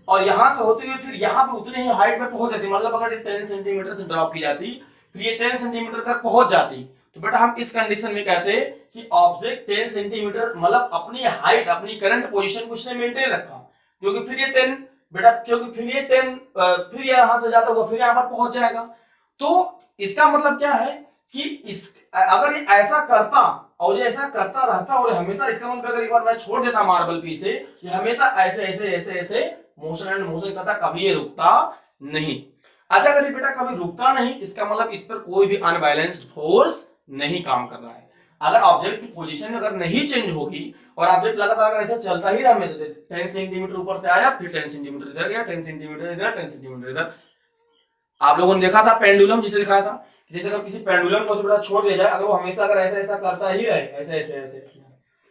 और यहाँ से होते हुए फिर यहाँ पे उतने ही हाइट में पहुंच जाती, मतलब अगर 10 सेंटीमीटर से ड्रॉप की जाती फिर ये 10 सेंटीमीटर तक पहुंच जाती, तो बेटा हम इस कंडीशन में कहते हैं कि ऑब्जेक्ट 10 सेंटीमीटर मतलब अपनी हाइट, अपनी करंट पोजीशन को उसने मेंटेन रखा, क्योंकि फिर ये 10 बेटा, क्योंकि फिर ये 10 फिर यहाँ से जाता होगा फिर यहाँ पर पहुंच जाएगा। तो इसका मतलब क्या है कि इस अगर ये ऐसा करता और ये ऐसा करता रहता और हमेशा, इसका मतलब अगर एक बार मैं छोड़ देता मार्बल पीछे, ये हमेशा ऐसे ऐसे ऐसे ऐसे मोशन एंड मोशन करता, कभी ये रुकता नहीं। अच्छा अगर बेटा कभी रुकता नहीं, इसका मतलब इस पर कोई भी अनबैलेंस्ड फोर्स नहीं काम कर रहा है। अगर ऑब्जेक्ट की पोजीशन अगर नहीं चेंज होगी और ऑब्जेक्ट लगातार अगर ऐसा चलता ही रहा, मैं 10 सेंटीमीटर ऊपर से आया, फिर 10 सेंटीमीटर इधर गया, 10 सेंटीमीटर इधर, 10 सेंटीमीटर इधर। आप लोगों ने देखा था पेंडुलम जिसे दिखाया था, जैसे अगर किसी पेंडुलम को थोड़ा छोड़ दिया जाए, अगर वो हमेशा अगर ऐसा ऐसा करता ही रहे, ऐसे ऐसे ऐसे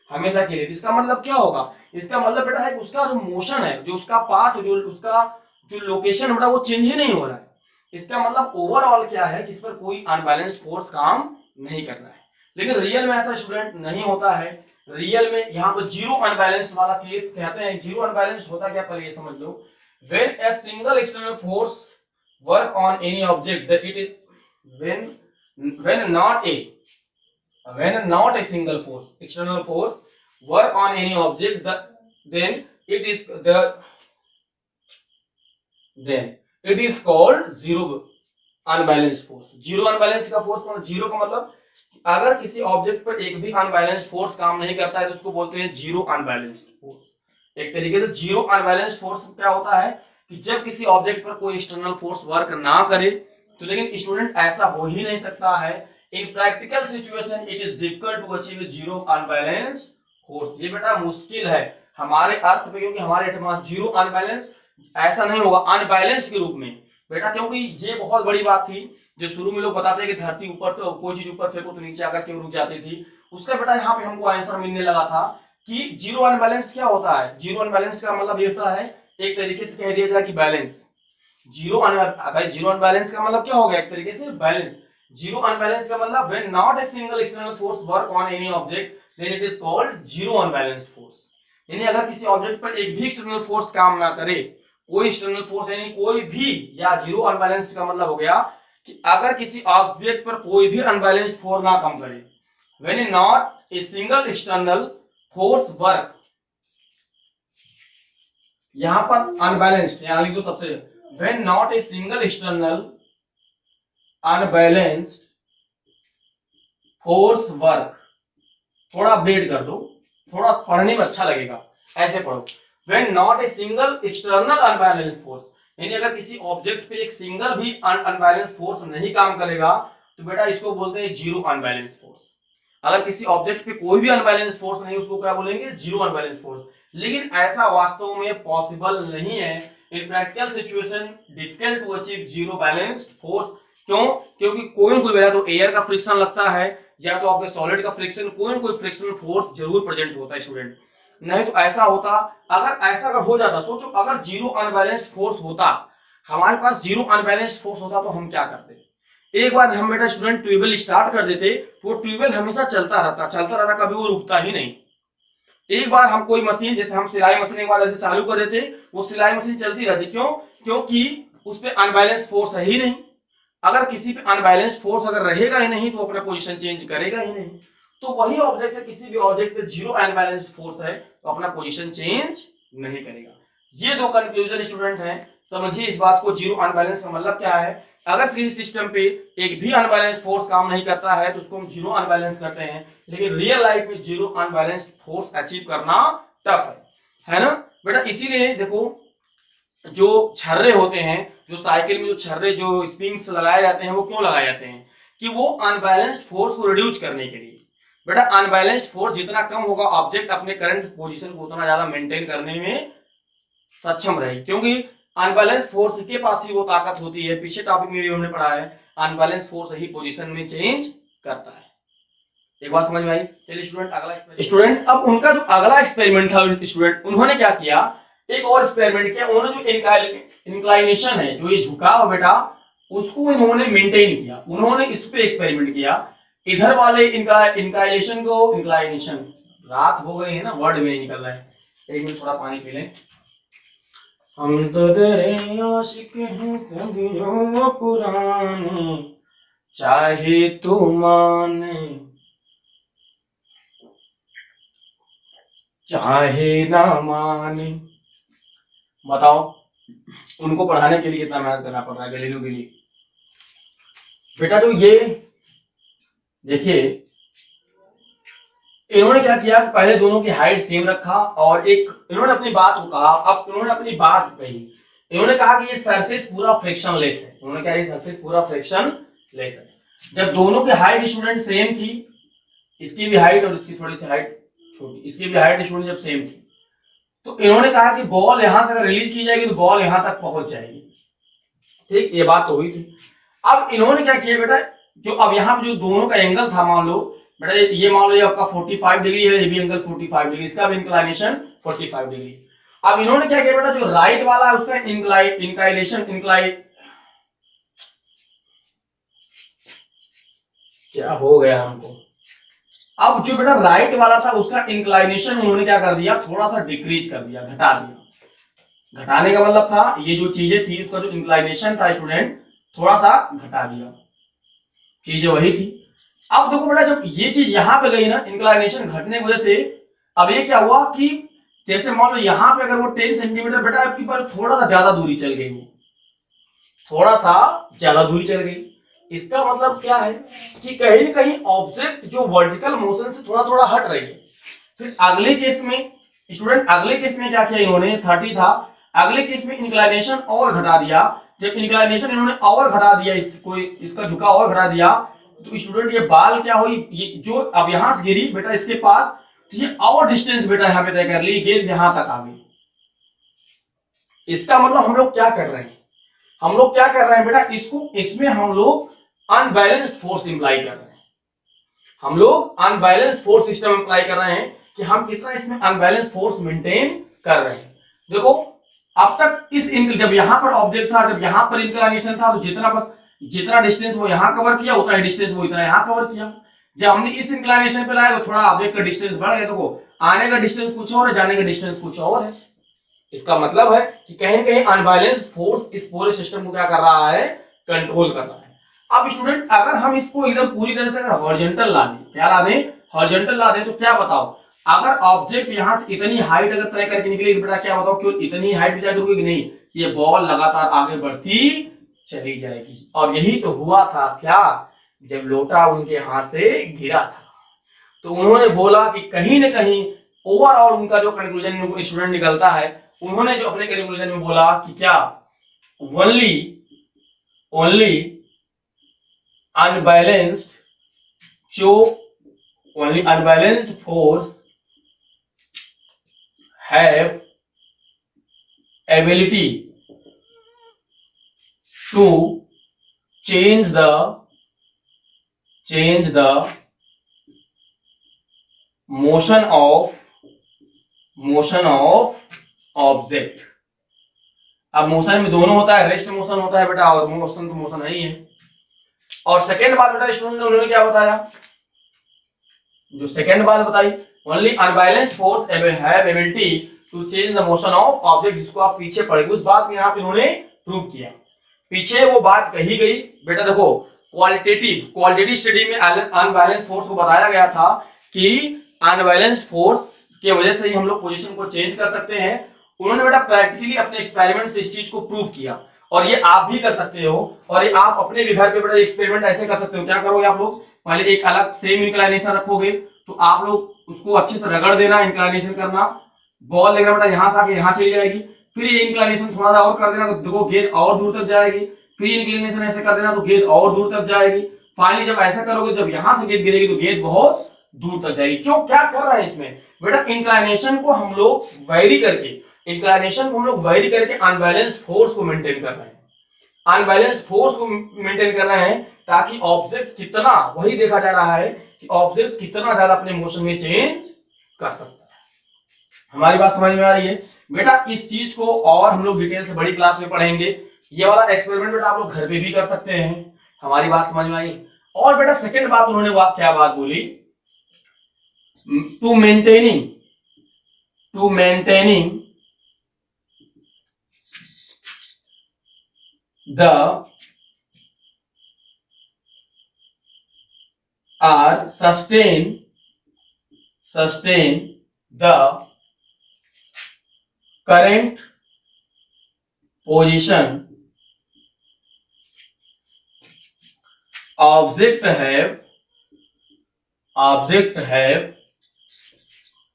हमेशा के लिए, इसका मतलब क्या होगा? इसका मतलब बेटा है कि उसका जो मोशन है, जो उसका पाथ, जो उसका जो लोकेशन बेटा वो चेंज ही नहीं हो रहा है। इसका मतलब ओवरऑल क्या है कि इस पर कोई अनबैलेंस फोर्स काम नहीं कर रहा है। लेकिन रियल में ऐसा स्टूडेंट नहीं होता है। रियल में यहाँ पर जीरो अनबैलेंस वाला केस कहते हैं। जीरो अनबैलेंस होता क्या, पहले ये समझ लो। When a single external force work on any object that it is when not a single force, external force work on any object, then it is called zero unbalanced force. Zero unbalanced का फोर्स मतलब, जीरो का मतलब अगर किसी ऑब्जेक्ट पर एक भी अनबैलेंस्ड फोर्स काम नहीं करता है तो उसको बोलते हैं जीरो अनबैलेंस्ड फोर्स। एक तरीके से जीरो अनबैलेंस्ड फोर्स क्या होता है कि जब किसी ऑब्जेक्ट पर कोई एक्सटर्नल फोर्स वर्क ना करे। तो लेकिन स्टूडेंट ऐसा हो ही नहीं सकता है। In practical situation it is difficult to achieve zero unbalanced force. ये बेटा मुश्किल है हमारे अर्थ पे, क्योंकि हमारे जीरो अनबैलेंस ऐसा नहीं होगा अनबैलेंस के रूप में बेटा, क्योंकि ये बहुत बड़ी बात थी जो शुरू में लोग बताते हैं कि धरती ऊपर से कोई चीज ऊपर फेंको तो नीचे आकर क्यों रुक जाती थी। उसका बेटा यहाँ पे हमको आंसर मिलने लगा था कि जीरो अनबैलेंस क्या होता है। जीरो अनबैलेंस का मतलब ये होता है, एक तरीके से कह दिया जाए कि बैलेंस। जीरो अनबैलेंस का मतलब क्या हो गया, एक तरीके से बैलेंस। जीरो अनबैलेंस का मतलब when not a single external force work on any object then it is called zero unbalance force. यानी अगर किसी ऑब्जेक्ट पर एक भी एक्सटर्नल फोर्स काम ना करे, कोई एक्सटर्नल फोर्स यानी कोई भी, या जीरो अनबैलेंस का मतलब हो गया कि अगर किसी ऑब्जेक्ट पर कोई भी अनबैलेंस्ड फोर्स ना काम करे। When not a single external force work, यहां पर अनबैलेंस्ड यहां लिख दो सबसे, when not a single external unbalanced force work, थोड़ा अपडेट कर दो, थोड़ा पढ़ने में अच्छा लगेगा, ऐसे पढ़ो। When not a single external unbalanced force, यानी अगर किसी ऑब्जेक्ट पे एक सिंगल भी अनबैलेंस्ड फोर्स नहीं काम करेगा तो बेटा इसको बोलते हैं जीरो अनबैलेंस्ड फोर्स। अगर किसी ऑब्जेक्ट पे कोई भी अनबैलेंस्ड फोर्स नहीं, उसको क्या बोलेंगे, जीरो अनबैलेंस्ड फोर्स। लेकिन ऐसा वास्तव में पॉसिबल नहीं है। In practical situation difficult to achieve zero balanced force. क्यों? क्योंकि कोई ना कोई वजह तो एयर का फ्रिक्शन लगता है, या तो आपके सॉलिड का फ्रिक्शन, कोई ना कोई फ्रिक्शनल फोर्स जरूर प्रेजेंट होता है स्टूडेंट। नहीं तो ऐसा होता, अगर ऐसा अगर हो जाता, सोचो अगर जीरो अनबैलेंस्ड फोर्स होता, हमारे पास जीरो अनबैलेंस्ड फोर्स होता तो हम क्या करते? एक बार हम बेटा स्टूडेंट ट्यूबवेल स्टार्ट कर देते, वो ट्यूबवेल हमेशा चलता रहता, कभी वो रुकता ही नहीं। एक बार हम कोई मशीन, जैसे हम सिलाई मशीन एक बार ऐसे चालू कर देते, वो सिलाई मशीन चलती रहती। क्यों? क्योंकि उस पर अनबैलेंस फोर्स है ही नहीं। अगर किसी पे अनबैलेंस फोर्स अगर रहेगा ही नहीं तो अपना पोजीशन चेंज करेगा ही नहीं। तो वही ऑब्जेक्ट है, किसी भी ऑब्जेक्ट पे जीरो अनबैलेंस्ड फोर्स है तो अपना पोजीशन चेंज नहीं करेगा। ये दो कंक्लूजन स्टूडेंट हैं, समझिए इस बात को। जीरो अनबैलेंस का मतलब क्या है? अगर किसी सिस्टम पे एक भी अनबैलेंस फोर्स काम नहीं करता है तो उसको हम जीरो अनबैलेंस करते हैं। लेकिन रियल लाइफ में जीरो अनबैलेंस फोर्स अचीव करना टफ है ना बेटा। इसीलिए देखो जो छर्रे होते हैं, जो साइकिल में जो छर्रे, जो स्प्रिंग्स लगाए जाते हैं, वो क्यों लगाए जाते हैं? कि वो अनबैलेंस्ड फोर्स को रिड्यूस करने के लिए। बेटा अनबैलेंस्ड फोर्स जितना कम होगा, ऑब्जेक्ट अपने करंट पोजीशन को उतना ज्यादा मेंटेन करने में सक्षम रहेगी। क्योंकि अनबैलेंस फोर्स के पास ही वो ताकत होती है, पीछे टॉपिक में भी हमने पढ़ा है, अनबैलेंस फोर्स ही पोजीशन में चेंज करता है। एक बात समझ में आई? चलिए स्टूडेंट अगला स्टूडेंट, अब उनका जो अगला एक्सपेरिमेंट था स्टूडेंट, उन्होंने क्या किया, एक और एक्सपेरिमेंट किया। उन्होंने जो इंक्लाइनेशन है, जो ये झुकाव बेटा, उसको इन्होंने मेंटेन किया। उन्होंने इस पे एक्सपेरिमेंट किया। इधर वाले इंक्लाइनेशन को, इंक्लाइनेशन, रात हो गई है ना, वर्ड में निकल रहा है, एक मिनट थोड़ा पानी पी लें। हम तो तेरे आशिक हैं सदियों पुराने, चाहे तू माने चाहे ना माने। बताओ उनको पढ़ाने के लिए कितना मेहनत करना पड़ रहा है गैलीलियो के लिए। बेटा जो ये देखिए, इन्होंने क्या किया, पहले दोनों की हाइट सेम रखा और एक इन्होंने अपनी बात को कहा। अब इन्होंने अपनी बात कही, इन्होंने कहा कि ये सरफेस पूरा फ्रिक्शनलेस है। उन्होंने क्या, ये सरफेस पूरा फ्रिक्शनलेस है। जब दोनों की हाइट स्टूडेंट सेम थी, इसकी भी हाइट और इसकी थोड़ी सी हाइट छोटी, इसकी भी हाइट स्टूडेंट जब सेम थी। तो इन्होंने कहा कि बॉल यहां से अगर रिलीज की जाएगी तो बॉल यहां तक पहुंच जाएगी। ठीक, ये बात तो हुई थी। अब इन्होंने क्या किया बेटा, जो अब यहाँ पे जो दोनों का एंगल था, मान लो बेटा ये मान लो ये आपका 45 डिग्री है, ये भी एंगल 45 डिग्री, इसका भी इंक्लाइनेशन 45 डिग्री। अब इन्होंने क्या किया बेटा, जो राइट वाला है उसका इंक्लाइनेशन क्या हो गया हमको, अब जो बेटा राइट वाला था उसका इंक्लाइनेशन उन्होंने क्या कर दिया, थोड़ा सा डिक्रीज कर दिया, घटा दिया। घटाने का मतलब था ये जो चीजें थी उसका जो इंक्लाइनेशन था स्टूडेंट थोड़ा सा घटा दिया, चीजें वही थी। अब देखो बेटा जब ये चीज यहाँ पे गई ना इंक्लाइनेशन घटने की वजह से, अब ये क्या हुआ कि जैसे मान लो यहाँ पे अगर वो 10 सेंटीमीटर बेटा आपके पास थोड़ा सा ज्यादा दूरी चल गई, वो थोड़ा सा ज्यादा दूरी चल गई, इसका मतलब क्या है कि कहीं ना कहीं ऑब्जेक्ट जो वर्टिकल मोशन से थोड़ा थोड़ा हट रही है। फिर अगले केस में स्टूडेंट, अगले केस में क्या किया इन्होंने, 30 था, अगले केस में इंक्लाइनेशन और घटा दिया। जब इंक्लाइनेशन इन्होंने और घटा दिया, इसको इसका झुकाव और घटा दिया, तो स्टूडेंट ये बाल क्या हुई, ये जो अब यहां से गिरी बेटा इसके पास, तो ये और डिस्टेंस बेटा यहाँ पे तय कर ली, गेंद यहां तक आ गई। इसका मतलब हम लोग क्या कर रहे हैं, हम लोग क्या कर रहे हैं बेटा, इसको इसमें हम लोग अनबैलेंस्ड फोर्स इंप्लाई कर रहे हैं, हम लोग अनबैलेंस्ड फोर्स सिस्टम अप्लाई कर रहे हैं कि हम कितना इसमें अनबैलेंस्ड फोर्स मेंटेन कर रहे हैं। देखो अब तक इस जब यहां पर ऑब्जेक्ट था, जब यहां पर इंक्लाइनेशन था, तो जितना डिस्टेंस वो यहां कवर किया उतना ही डिस्टेंस वो इतना यहां कवर किया। जब हमने इस इंक्लाइनेशन पे लाया तो थोड़ा ऑब्जेक्ट का डिस्टेंस बढ़ गया, देखो आने का डिस्टेंस कुछ और है, जाने का डिस्टेंस कुछ और है। इसका मतलब है कि कहीं ना कहीं अनबैलेंस्ड फोर्स इस पूरे सिस्टम को क्या कर रहा है, कंट्रोल कर रहा है। अब स्टूडेंट अगर हम इसको एकदम पूरी तरह से अगर हॉरिजॉन्टल ला दें, क्या ला दें, हॉरिजॉन्टल ला दें, तो क्या बताओ, अगर ऑब्जेक्ट यहां से इतनी हाइट अगर तय करके निकलेगी बेटा, क्या बताओ क्यों इतनी हाइट जाकर रुकेगी नहीं, ये बॉल लगातार आगे बढ़ती चली जाएगी। और यही तो हुआ था क्या, जब लोटा उनके हाथ से गिरा था, तो उन्होंने बोला कि कहीं ना कहीं ओवरऑल उनका जो कंक्लूजन स्टूडेंट निकलता है, उन्होंने जो अपने कंक्लूजन में बोला कि क्या, ओनली unbalanced जो only unbalanced force have ability to change the motion of object। अब मोशन में दोनों होता है, रेस्ट मोशन होता है बेटा, और मोशन तो मोशन है ही है। और सेकेंड बात बेटा स्टूडेंट ने उन्होंने क्या बताया, जो सेकेंड बात बताई, only unbalanced force have ability to change the motion of object, जिसको आप पीछे पढ़ेंगे उस बात को यहाँ पे इन्होंने प्रूव किया। पीछे वो बात कही गई बेटा, देखो क्वालिटेटिव स्टडी में अनबैलेंस फोर्स को बताया गया था कि अनबैलेंस फोर्स की वजह से ही हम लोग पोजीशन को चेंज कर सकते हैं। उन्होंने बेटा प्रैक्टिकली अपने एक्सपेरिमेंट से इस चीज को प्रूव किया, और ये आप भी कर सकते हो, और ये आप अपने भी घर पे बेटा एक्सपेरिमेंट ऐसे कर सकते हो। क्या करोगे आप लोग, पहले एक अलग सेम इंक्लाइनेशन रखोगे, तो आप लोग उसको अच्छे से रगड़ देना, इंक्लाइनेशन करना, बॉल लेकर बेटा यहाँ से आके यहाँ चली जाएगी, फिर ये इंक्लाइनेशन थोड़ा सा और कर देना तो देखो गेंद और दूर तक जाएगी, फिर इंक्लिनेशन ऐसे कर देना तो गेंद और दूर तक जाएगी, फाइनली जब ऐसा करोगे जब यहां से गेंद गिरेगी तो गेंद बहुत दूर तक जाएगी। क्यों, क्या कर रहा है इसमें बेटा, इंक्लाइनेशन को हम लोग वैरी करके अनबैलेंस्ड फोर्स को मेंटेन कर रहे हैं, अनबैलेंस्ड फोर्स को मेंटेन कर रहे हैं, ताकि ऑब्जेक्ट कितना, वही देखा जा रहा है कि ऑब्जेक्ट कितना ज्यादा अपने मोशन में चेंज कर सकता है। हमारी बात समझ में आ रही है बेटा, इस चीज को और हम लोग डिटेल से बड़ी क्लास में पढ़ेंगे। ये वाला एक्सपेरिमेंट बेटा आप लोग घर पे भी कर सकते हैं। हमारी बात समझ में आई। और बेटा सेकंड बात उन्होंने क्या बात बोली, to maintaining the or sustain the current position object have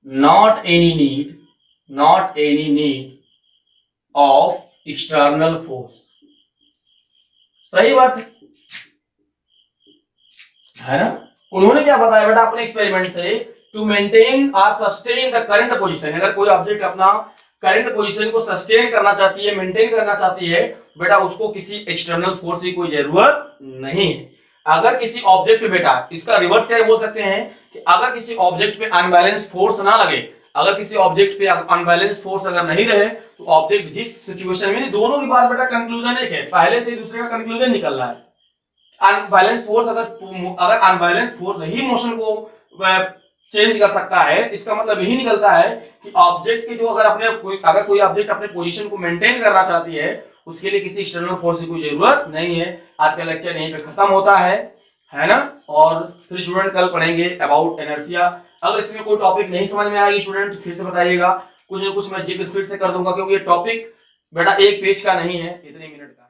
not any need of external force। सही बात है ना। उन्होंने क्या बताया बेटा अपने एक्सपेरिमेंट से टू मेंटेन और सस्टेन द करंट पोजीशन, अगर कोई ऑब्जेक्ट अपना करंट पोजीशन को सस्टेन करना चाहती है, मेंटेन करना चाहती है, बेटा उसको किसी एक्सटर्नल फोर्स की कोई जरूरत नहीं है। अगर किसी ऑब्जेक्ट पे बेटा, इसका रिवर्स क्या बोल सकते हैं कि अगर किसी ऑब्जेक्ट पे अनबैलेंस फोर्स ना लगे, अगर किसी ऑब्जेक्ट पे अनबैलेंस फोर्स अगर नहीं रहे, तो ऑब्जेक्ट जिस सिचुएशन में, दोनों की बात बेटा कंक्लूजन एक है, पहले से दूसरे का कंक्लूजन निकल रहा है। अनबैलेंस फोर्स अगर अनबैलेंस फोर्स ही मोशन को चेंज कर सकता है, इसका मतलब यही निकलता है कि ऑब्जेक्ट की जो अगर कोई ऑब्जेक्ट अपने पोजीशन को मेंटेन करना चाहती है, उसके लिए किसी एक्सटर्नल फोर्स की कोई जरूरत नहीं है। आज का लेक्चर यहीं पे खत्म होता है ना। और फिर स्टूडेंट कल पढ़ेंगे अबाउट इनर्शिया। अगर इसमें कोई टॉपिक नहीं समझ में आएगी स्टूडेंट फिर से बताइएगा, कुछ ना कुछ मैं जिक्र फिर से कर दूंगा, क्योंकि ये टॉपिक बेटा एक पेज का नहीं है, इतने मिनट का।